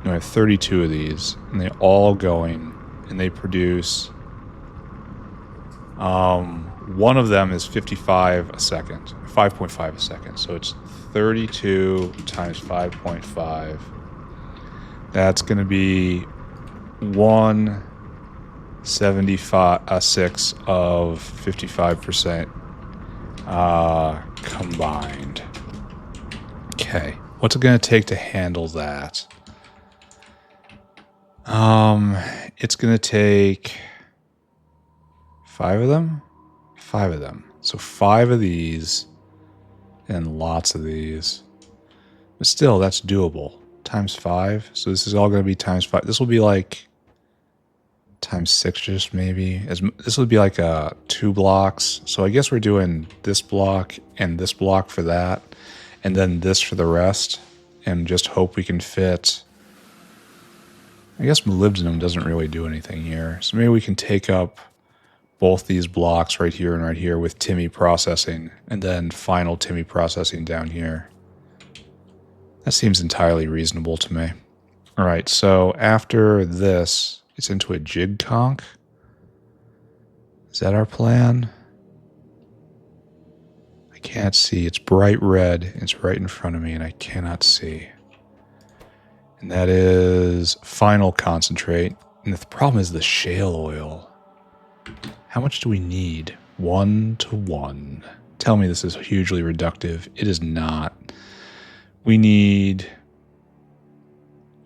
I have 32 of these, and they're all going, and they produce, one of them is 55 a second, 5.5 a second, so it's 32 times 5.5. That's going to be 1/76 of 55% combined. Okay, what's it going to take to handle that? It's going to take 5 of them? 5 of them. So 5 of these and lots of these. But still, that's doable. Times 5. So this is all going to be times 5. This will be like times 6 just maybe. This would be like 2 blocks. So I guess we're doing this block and this block for that. And then this for the rest. And just hope we can fit... I guess molybdenum doesn't really do anything here. So maybe we can take up both these blocks right here and right here with Timmy processing, and then final Timmy processing down here. That seems entirely reasonable to me. All right, so after this, it's into a jig conch. Is that our plan? I can't see. It's bright red. It's right in front of me, and I cannot see. And that is final concentrate. And the problem is the shale oil. How much do we need? 1:1. Tell me this is hugely reductive. It is not. We need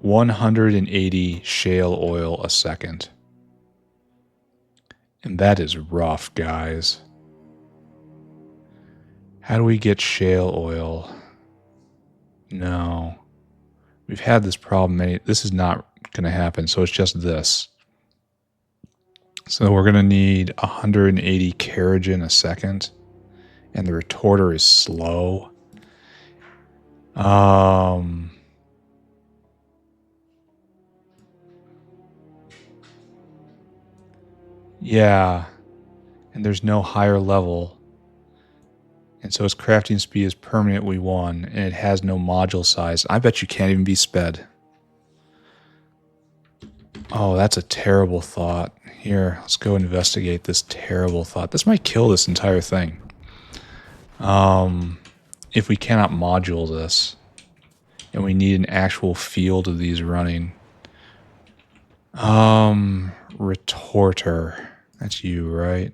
180 shale oil a second. And that is rough, guys. How do we get shale oil? No. We've had this problem this is not going to happen, so it's just this. So we're going to need 180 kerogen a second, and the retorter is slow. Yeah, and there's no higher level. And so its crafting speed is permanently 1, and it has no module size. I bet you can't even be sped. Oh, that's a terrible thought. Here, let's go investigate this terrible thought. This might kill this entire thing. If we cannot module this, and we need an actual field of these running. Retorter. That's you, right?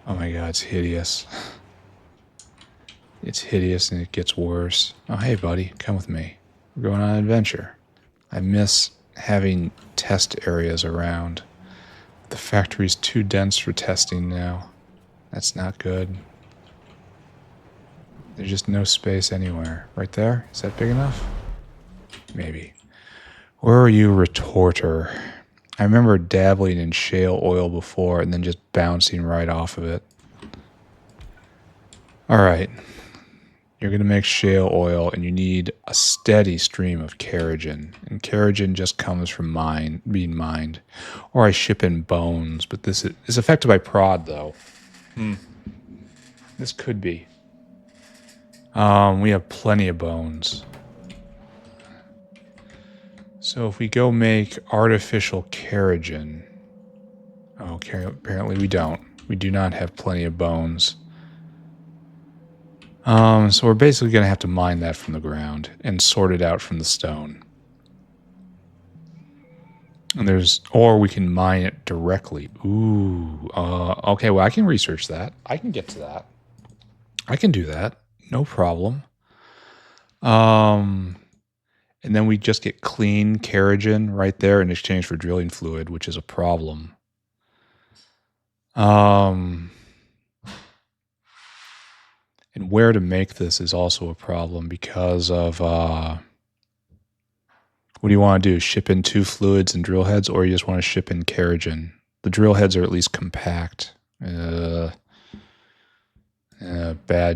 Oh my god, it's hideous. It's hideous and it gets worse. Oh, hey buddy, come with me. We're going on an adventure. I miss having test areas around. The factory's too dense for testing now. That's not good. There's just no space anywhere. Right there? Is that big enough? Maybe. Where are you, retorter? I remember dabbling in shale oil before and then just bouncing right off of it. Alright. You're going to make shale oil and you need a steady stream of kerogen. And kerogen just comes from being mined. Or I ship in bones, but this is affected by prod though. This could be. We have plenty of bones. So if we go make artificial kerogen... Oh, apparently we don't. We do not have plenty of bones. So we're basically going to have to mine that from the ground and sort it out from the stone. And or we can mine it directly. Ooh, okay, well, I can research that. I can get to that. I can do that. No problem. And then we just get clean kerogen right there in exchange for drilling fluid, which is a problem. And where to make this is also a problem because of, what do you want to do? Ship in 2 fluids and drill heads, or you just want to ship in kerogen? The drill heads are at least compact. Bad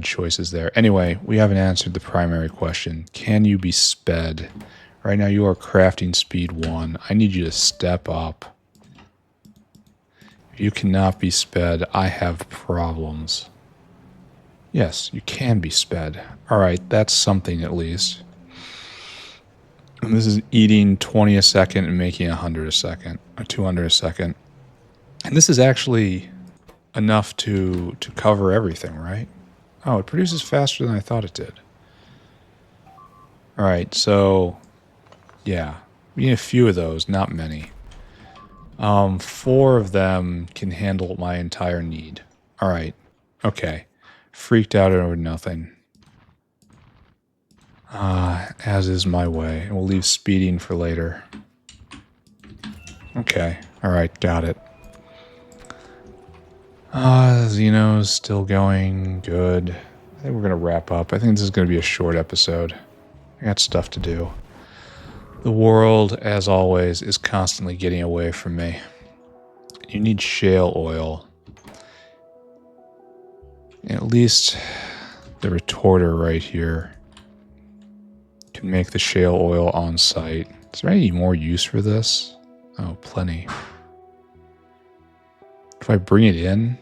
choices there. Anyway, we haven't answered the primary question. Can you be sped? Right now you are crafting speed 1. I need you to step up. If you cannot be sped, I have problems. Yes, you can be sped. Alright, that's something at least. And this is eating 20 a second and making 100 a second, or 200 a second. And this is actually enough to cover everything, right? Oh, it produces faster than I thought it did. Alright, so yeah, we need a few of those, not many. 4 of them can handle my entire need. Alright, okay. Freaked out over nothing. As is my way. And we'll leave speeding for later. Okay, alright, got it. Xeno's still going. Good. I think we're going to wrap up. I think this is going to be a short episode. I got stuff to do. The world, as always, is constantly getting away from me. You need shale oil. At least the retorter right here can make the shale oil on site. Is there any more use for this? Oh, plenty. If I bring it in?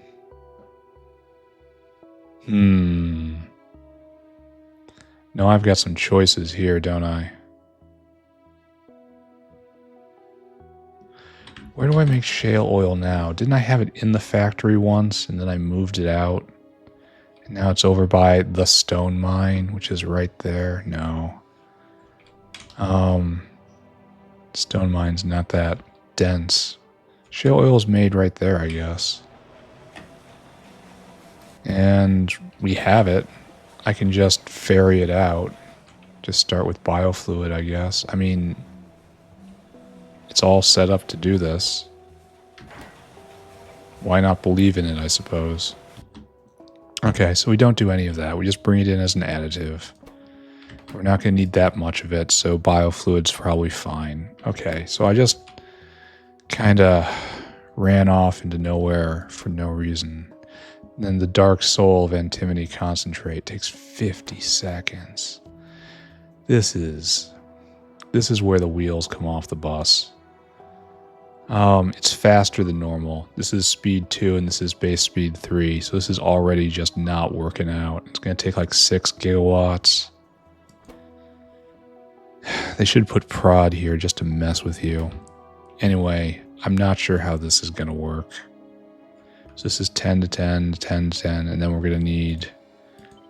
No, I've got some choices here, don't I? Where do I make shale oil now? Didn't I have it in the factory once, and then I moved it out? And now it's over by the stone mine, which is right there. No. Stone mine's not that dense. Shale oil's made right there, I guess. And we have it. I can just ferry it out. Just start with biofluid, I guess. I mean, it's all set up to do this. Why not believe in it, I suppose? Okay, so we don't do any of that. We just bring it in as an additive. We're not going to need that much of it, so biofluid's probably fine. Okay, so I just kind of ran off into nowhere for no reason. And then the Dark Soul of Antimony Concentrate takes 50 seconds. This is where the wheels come off the bus. It's faster than normal. This is speed 2 and this is base speed 3, so this is already just not working out. It's going to take like 6 gigawatts. They should put prod here just to mess with you. Anyway, I'm not sure how this is going to work. So this is 10 to 10, 10 to 10, and then we're going to need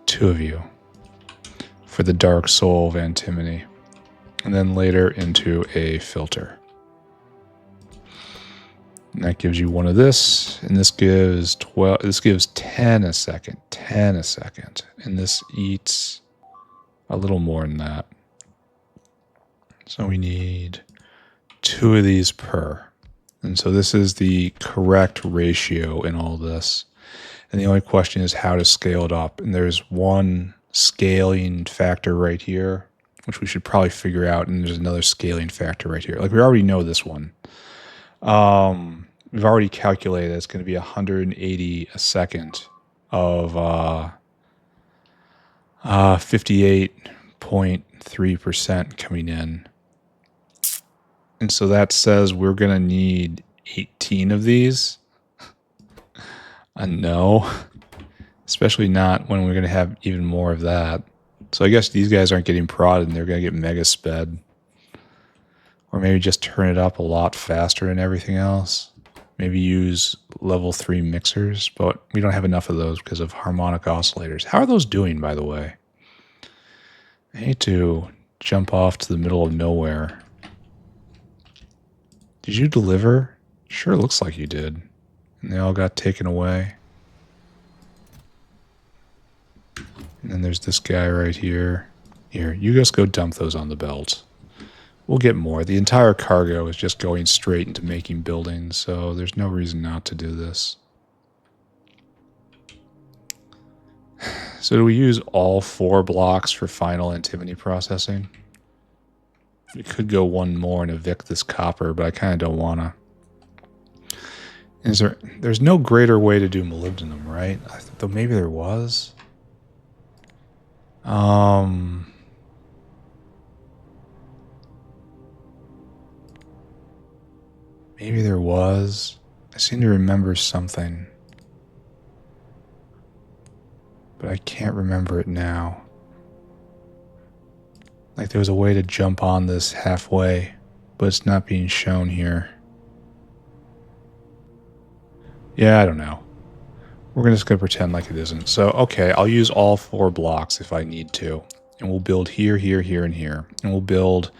2 of you for the Dark Soul of Antimony. And then later into a filter. And that gives you one of this, and this gives 12. This gives 10 a second, 10 a second, and this eats a little more than that. So we need 2 of these per, and so this is the correct ratio in all this. And the only question is how to scale it up. And there's one scaling factor right here, which we should probably figure out. And there's another scaling factor right here. Like we already know this one. We've already calculated it's going to be 180 a second of 58.3% coming in. And so that says we're going to need 18 of these. No, especially not when we're going to have even more of that. So I guess these guys aren't getting prodded and they're going to get mega sped. Or maybe just turn it up a lot faster and everything else. Maybe use level 3 mixers, but we don't have enough of those because of harmonic oscillators. How are those doing, by the way? I need to jump off to the middle of nowhere. Did you deliver? Sure looks like you did. And they all got taken away. And then there's this guy right here. Here, you just go dump those on the belt. We'll get more. The entire cargo is just going straight into making buildings, so there's no reason not to do this. So do we use all 4 blocks for final antimony processing? We could go one more and evict this copper, but I kind of don't want to. There's no greater way to do molybdenum, right? Though maybe there was. Maybe there was. I seem to remember something. But I can't remember it now. Like there was a way to jump on this halfway, but it's not being shown here. Yeah, I don't know. We're just going to pretend like it isn't. So, okay, I'll use all 4 blocks if I need to. And we'll build here, here, here, and here. And we'll build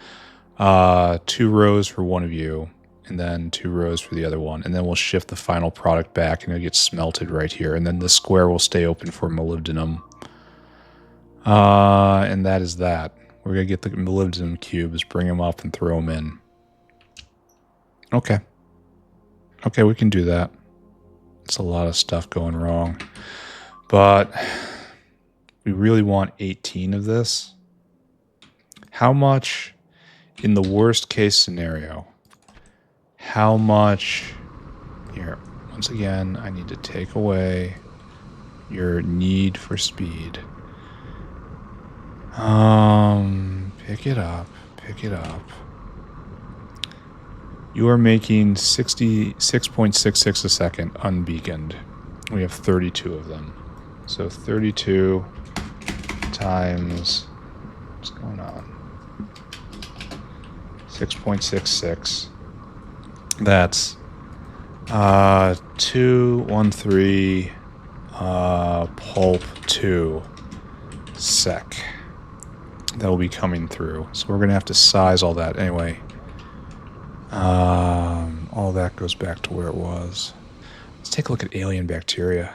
2 rows for one of you, and then 2 rows for the other one. And then we'll shift the final product back, and it'll get smelted right here. And then this square will stay open for molybdenum. And that is that. We're going to get the molybdenum cubes, bring them up, and throw them in. Okay. Okay, we can do that. It's a lot of stuff going wrong. But we really want 18 of this. How much, in the worst case scenario, how much... Here, once again, I need to take away your need for speed. Pick it up. Pick it up. You are making 66.66 a second unbeaconed. We have 32 of them. So 32 times... What's going on? 6.66. That's 213 pulp 2 sec. That will be coming through. So we're going to have to size all that. Anyway, all that goes back to where it was. Let's take a look at alien bacteria.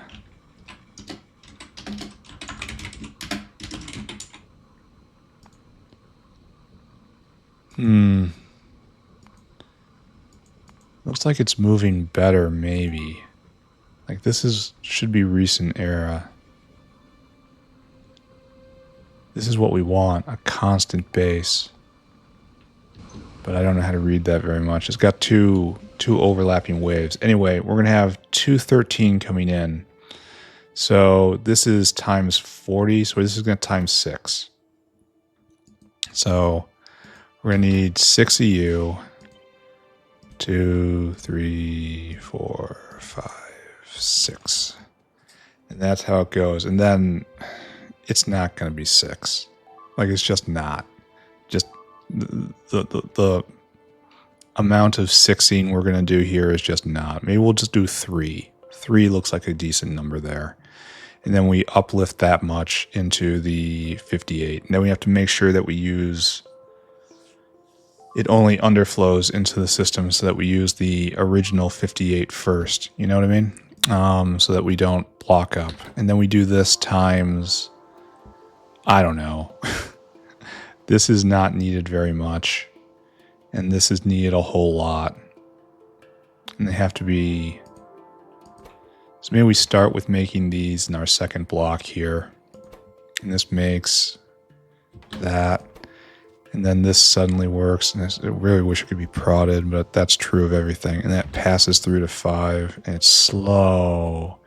Looks like it's moving better, maybe. Like this should be recent era. This is what we want, a constant base. But I don't know how to read that very much. It's got two overlapping waves. Anyway, we're going to have 213 coming in. So this is times 40. So this is going to times 6. So we're going to need 6 of you. 2, 3, 4, 5, 6. And that's how it goes. And then it's not going to be 6. Like, it's just not. Just the amount of 6ing we're going to do here is just not. Maybe we'll just do 3. 3 looks like a decent number there. And then we uplift that much into the 58. And then we have to make sure that we use... It only underflows into the system so that we use the original 58 first. You know what I mean? So that we don't block up. And then we do this times... I don't know. This is not needed very much. And this is needed a whole lot. And they have to be... So maybe we start with making these in our second block here. And this makes that. And then this suddenly works. And I really wish it could be prodded, but that's true of everything. And that passes through to 5. And it's slow.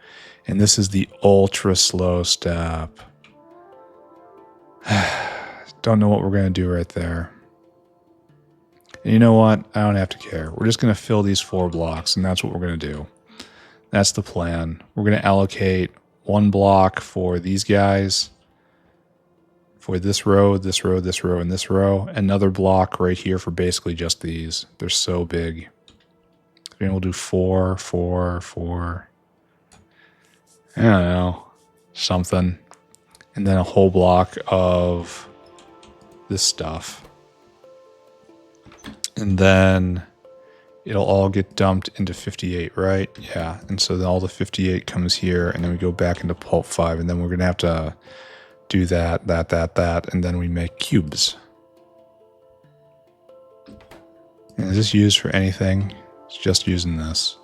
And this is the ultra slow step. Don't know what we're going to do right there. And you know what? I don't have to care. We're just going to fill these 4 blocks, and that's what we're going to do. That's the plan. We're going to allocate 1 block for these guys, for this row, this row, this row, and this row. Another block right here for basically just these. They're so big. Maybe we'll do 4, 4, 4. I don't know. Something. And then a whole block of this stuff. And then it'll all get dumped into 58, right? Yeah, and so then all the 58 comes here, and then we go back into pulp 5, and then we're going to have to do that, and then we make cubes. And is this used for anything? It's just using this.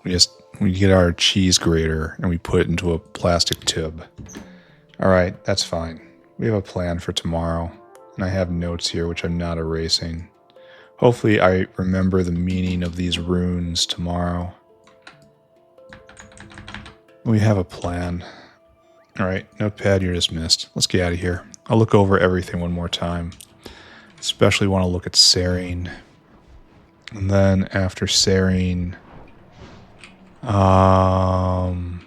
We get our cheese grater, and we put it into a plastic tube. All right, that's fine. We have a plan for tomorrow, and I have notes here, which I'm not erasing. Hopefully I remember the meaning of these runes tomorrow. We have a plan. All right, notepad, you're dismissed. Let's get out of here. I'll look over everything one more time. Especially want to look at Serine. And then after Serine... Alright,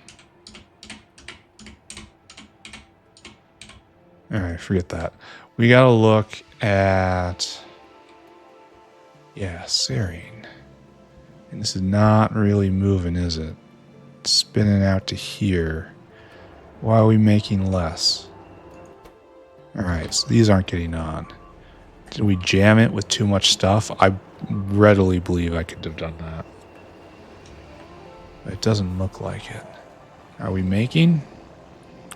forget that. We gotta look at... Yeah, Serine. And this is not really moving, is it? It's spinning out to here. Why are we making less? Alright, so these aren't getting on. Did we jam it with too much stuff? I readily believe I could have done that. But it doesn't look like it. Are we making?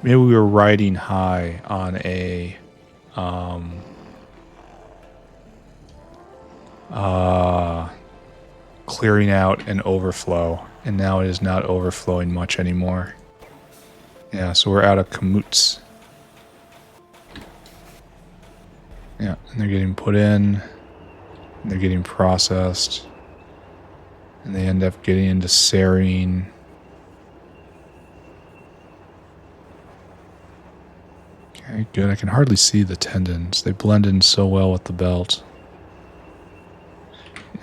Maybe we were riding high on a... clearing out an overflow, and now it is not overflowing much anymore. Yeah, so we're out of kamutz. Yeah, and they're getting put in, and they're getting processed, and they end up getting into Serine. Okay, good. I can hardly see the tendons. They blend in so well with the belt.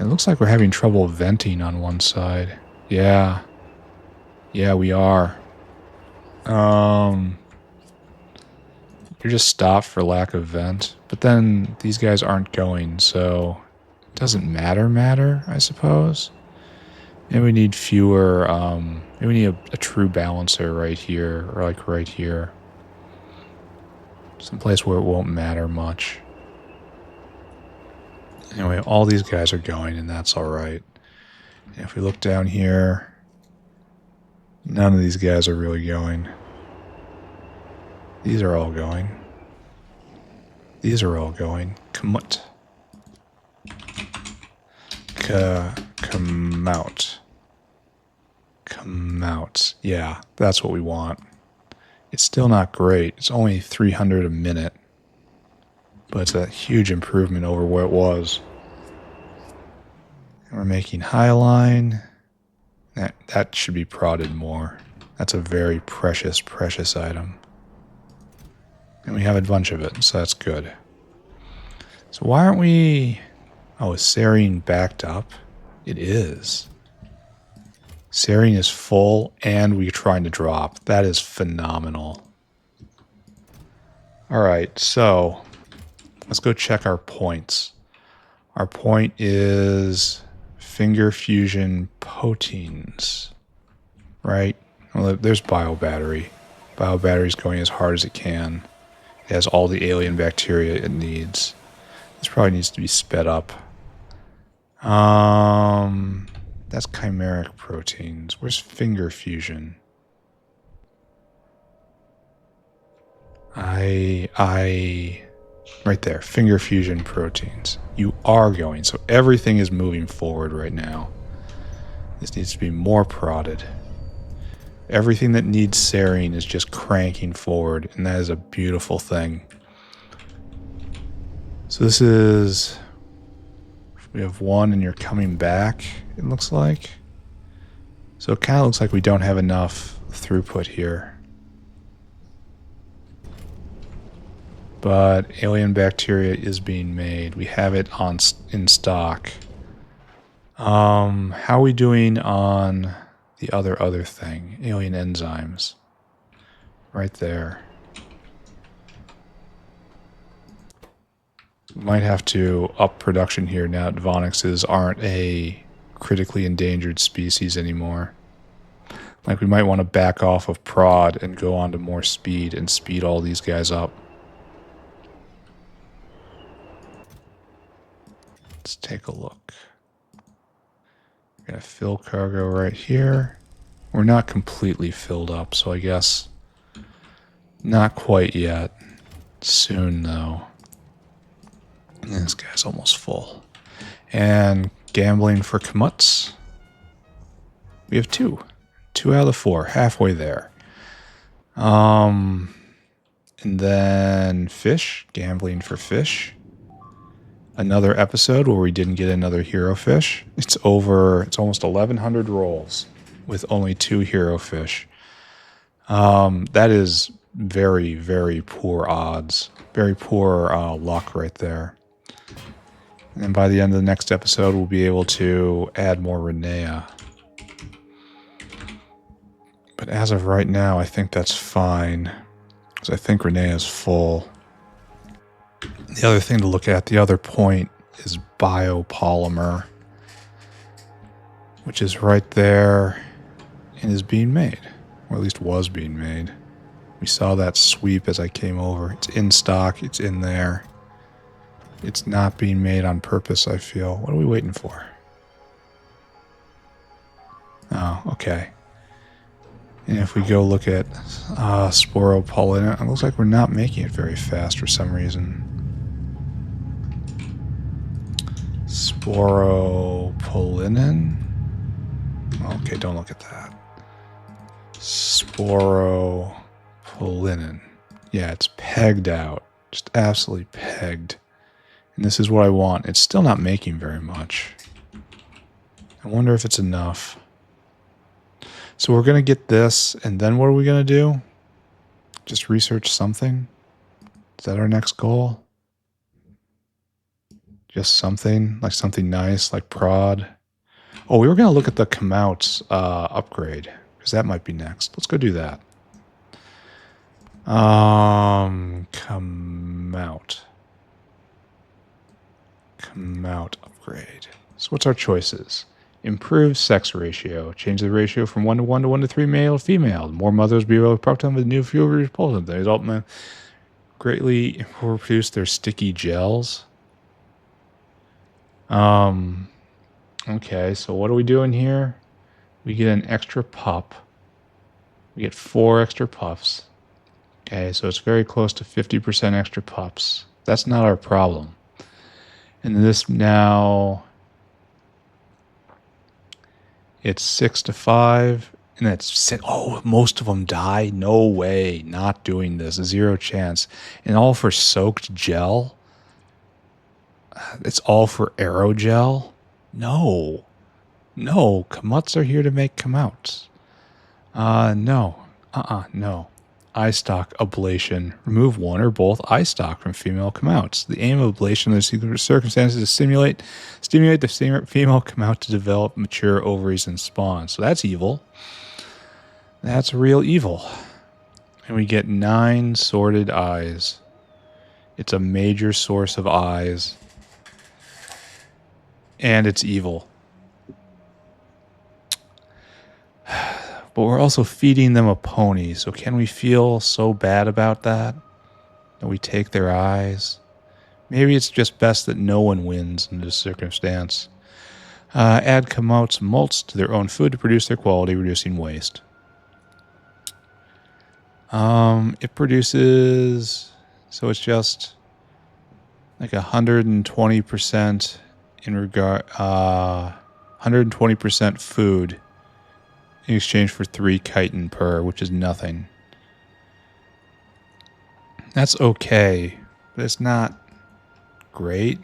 It looks like we're having trouble venting on one side. Yeah. Yeah, we are. You're just stopped for lack of vent. But then these guys aren't going, so it doesn't matter, I suppose. Maybe we need fewer, maybe we need a true balancer right here, or like right here. Someplace where it won't matter much. Anyway, all these guys are going, and that's alright. If we look down here, none of these guys are really going. These are all going. These are all going. Kamut. Come out. Come out. Yeah, that's what we want. It's still not great. It's only 300 a minute. But it's a huge improvement over where it was. And we're making Highline. That should be prodded more. That's a very precious, precious item. And we have a bunch of it, so that's good. So why aren't we... Oh, is Serine backed up? It is. Serine is full, and we're trying to drop. That is phenomenal. Alright, so... Let's go check our points. Our point is finger fusion proteins, right? Well, there's biobattery. Biobattery's going as hard as it can. It has all the alien bacteria it needs. This probably needs to be sped up. That's chimeric proteins. Where's finger fusion? Right there, finger fusion proteins. You are going, so everything is moving forward right now. This needs to be more prodded. Everything that needs Serine is just cranking forward, and that is a beautiful thing. So this is... We have one, and you're coming back, it looks like. So it kind of looks like we don't have enough throughput here. But alien bacteria is being made. We have it in stock. How are we doing on the other thing? Alien enzymes. Right there. We might have to up production here now that Vonixes aren't a critically endangered species anymore. Like we might want to back off of prod and go on to more speed and speed all these guys up. Let's take a look. Got a fill cargo right here. We're not completely filled up, so I guess not quite yet. Soon, though. This guy's almost full. And gambling for Kamuts. We have 2. 2 out of the 4. Halfway there. And then fish. Gambling for fish. Another episode where we didn't get another hero fish. It's almost 1,100 rolls with only 2 hero fish. That is very, very poor odds. Very poor luck right there. And by the end of the next episode, we'll be able to add more Renea. But as of right now, I think that's fine. Because I think Renea is full. The other thing to look at, the other point, is biopolymer. Which is right there and is being made. Or at least was being made. We saw that sweep as I came over. It's in stock. It's in there. It's not being made on purpose, I feel. What are we waiting for? Oh, okay. And if we go look at sporopollen, it looks like we're not making it very fast for some reason. Sporopollen? Okay, don't look at that. Sporopollen. Yeah, it's pegged out. Just absolutely pegged. And this is what I want. It's still not making very much. I wonder if it's enough. So we're going to get this, and then what are we going to do? Just research something? Is that our next goal? Just something? Like something nice, like prod? Oh, we were going to look at the Kamouts upgrade, because that might be next. Let's go do that. Kamout. Kamout upgrade. So what's our choices? Improve sex ratio. Change the ratio from 1 to 1 to 1 to 3 male to female. More mothers be able to protect them with new fuel repulsion. The result may greatly reduce their sticky gels. Okay, so what are we doing here? We get an extra pup. We get 4 extra pups. Okay, so it's very close to 50% extra pups. That's not our problem. And this now, it's 6 to 5, and that's, oh, most of them die? No way, not doing this, 0 chance. And all for soaked gel? It's all for aerogel? No. No, Kamuts are here to make Kamouts. No. No. Eye stalk ablation. Remove one or both eye stalk from female Kamouts. The aim of ablation under secret circumstances is to stimulate the female Kamout to develop mature ovaries and spawn. So that's evil. That's real evil. And we get 9 sorted eyes. It's a major source of eyes. And it's evil. But we're also feeding them a pony, so can we feel so bad about that? That we take their eyes? Maybe it's just best that no one wins in this circumstance. Add Kamouts malts to their own food to produce their quality, reducing waste. It produces... So it's just like 120% in regard... 120% food in exchange for 3 chitin per, which is nothing. That's okay, but it's not great.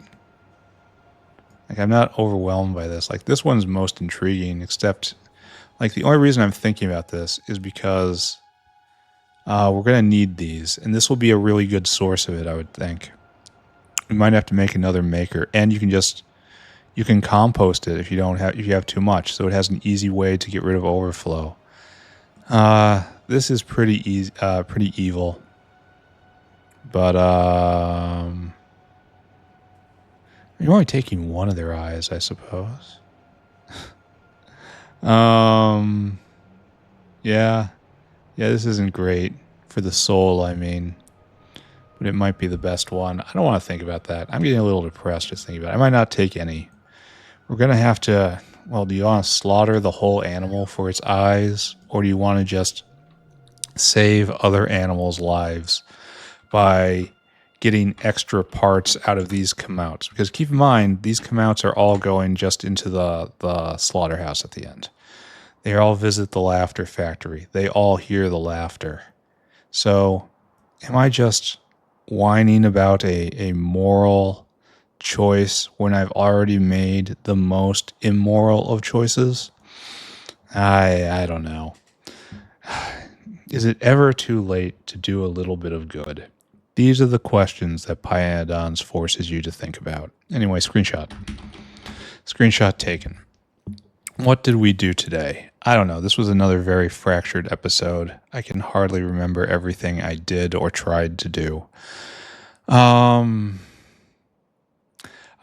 Like, I'm not overwhelmed by this. Like, this one's most intriguing, except, like, the only reason I'm thinking about this is because we're going to need these, and this will be a really good source of it, I would think. We might have to make another maker, and you can compost it if you have too much, so it has an easy way to get rid of overflow. This is pretty easy, pretty evil. But you're only taking one of their eyes, I suppose. Yeah, this isn't great for the soul, I mean. But it might be the best one. I don't want to think about that. I'm getting a little depressed just thinking about it. I might not take any. We're going to have to... well, do you want to slaughter the whole animal for its eyes, or do you want to just save other animals' lives by getting extra parts out of these come-outs? Because keep in mind, these come-outs are all going just into the slaughterhouse at the end. They all visit the laughter factory. They all hear the laughter. So am I just whining about a moral choice when I've already made the most immoral of choices? I don't know. Is it ever too late to do a little bit of good? These are the questions that Pyanodons forces you to think about. Anyway, screenshot. Screenshot taken. What did we do today? I don't know. This was another very fractured episode. I can hardly remember everything I did or tried to do.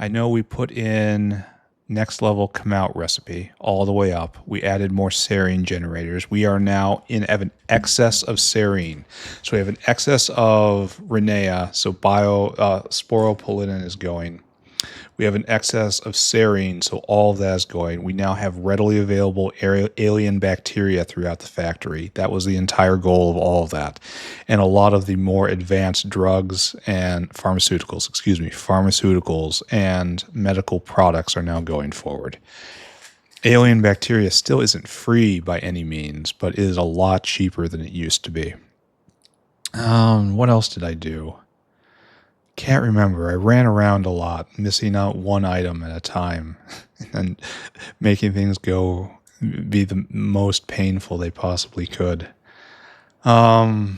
I know we put in next level come out recipe all the way up. We added more serine generators. We are now have an excess of serine. So we have an excess of Renea. So sporopollenin is going. We have an excess of serine, so all of that is going. We now have readily available alien bacteria throughout the factory. That was the entire goal of all of that. And a lot of the more advanced drugs and pharmaceuticals and medical products are now going forward. Alien bacteria still isn't free by any means, but it is a lot cheaper than it used to be. What else did I do? Can't remember. I ran around a lot, missing out one item at a time and making things be the most painful they possibly could. After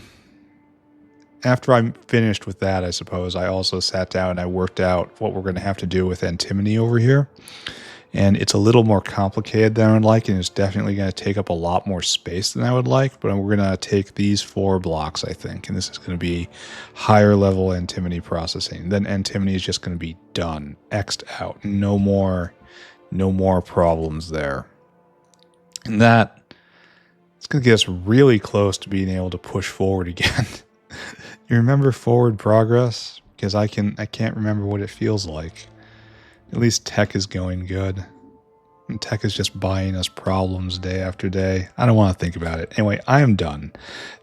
I'm finished with that, I suppose, I also sat down and I worked out what we're going to have to do with antimony over here. And it's a little more complicated than I would like, and it's definitely going to take up a lot more space than I would like, but we're going to take these 4 blocks, I think, and this is going to be higher level antimony processing. Then antimony is just going to be done, X'd out. No more problems there. And it's going to get us really close to being able to push forward again. You remember forward progress? Because I can't remember what it feels like. At least tech is going good. And tech is just buying us problems day after day. I don't want to think about it. Anyway, I am done.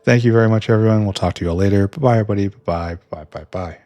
Thank you very much, everyone. We'll talk to you all later. Bye-bye, everybody. Bye-bye. Bye-bye.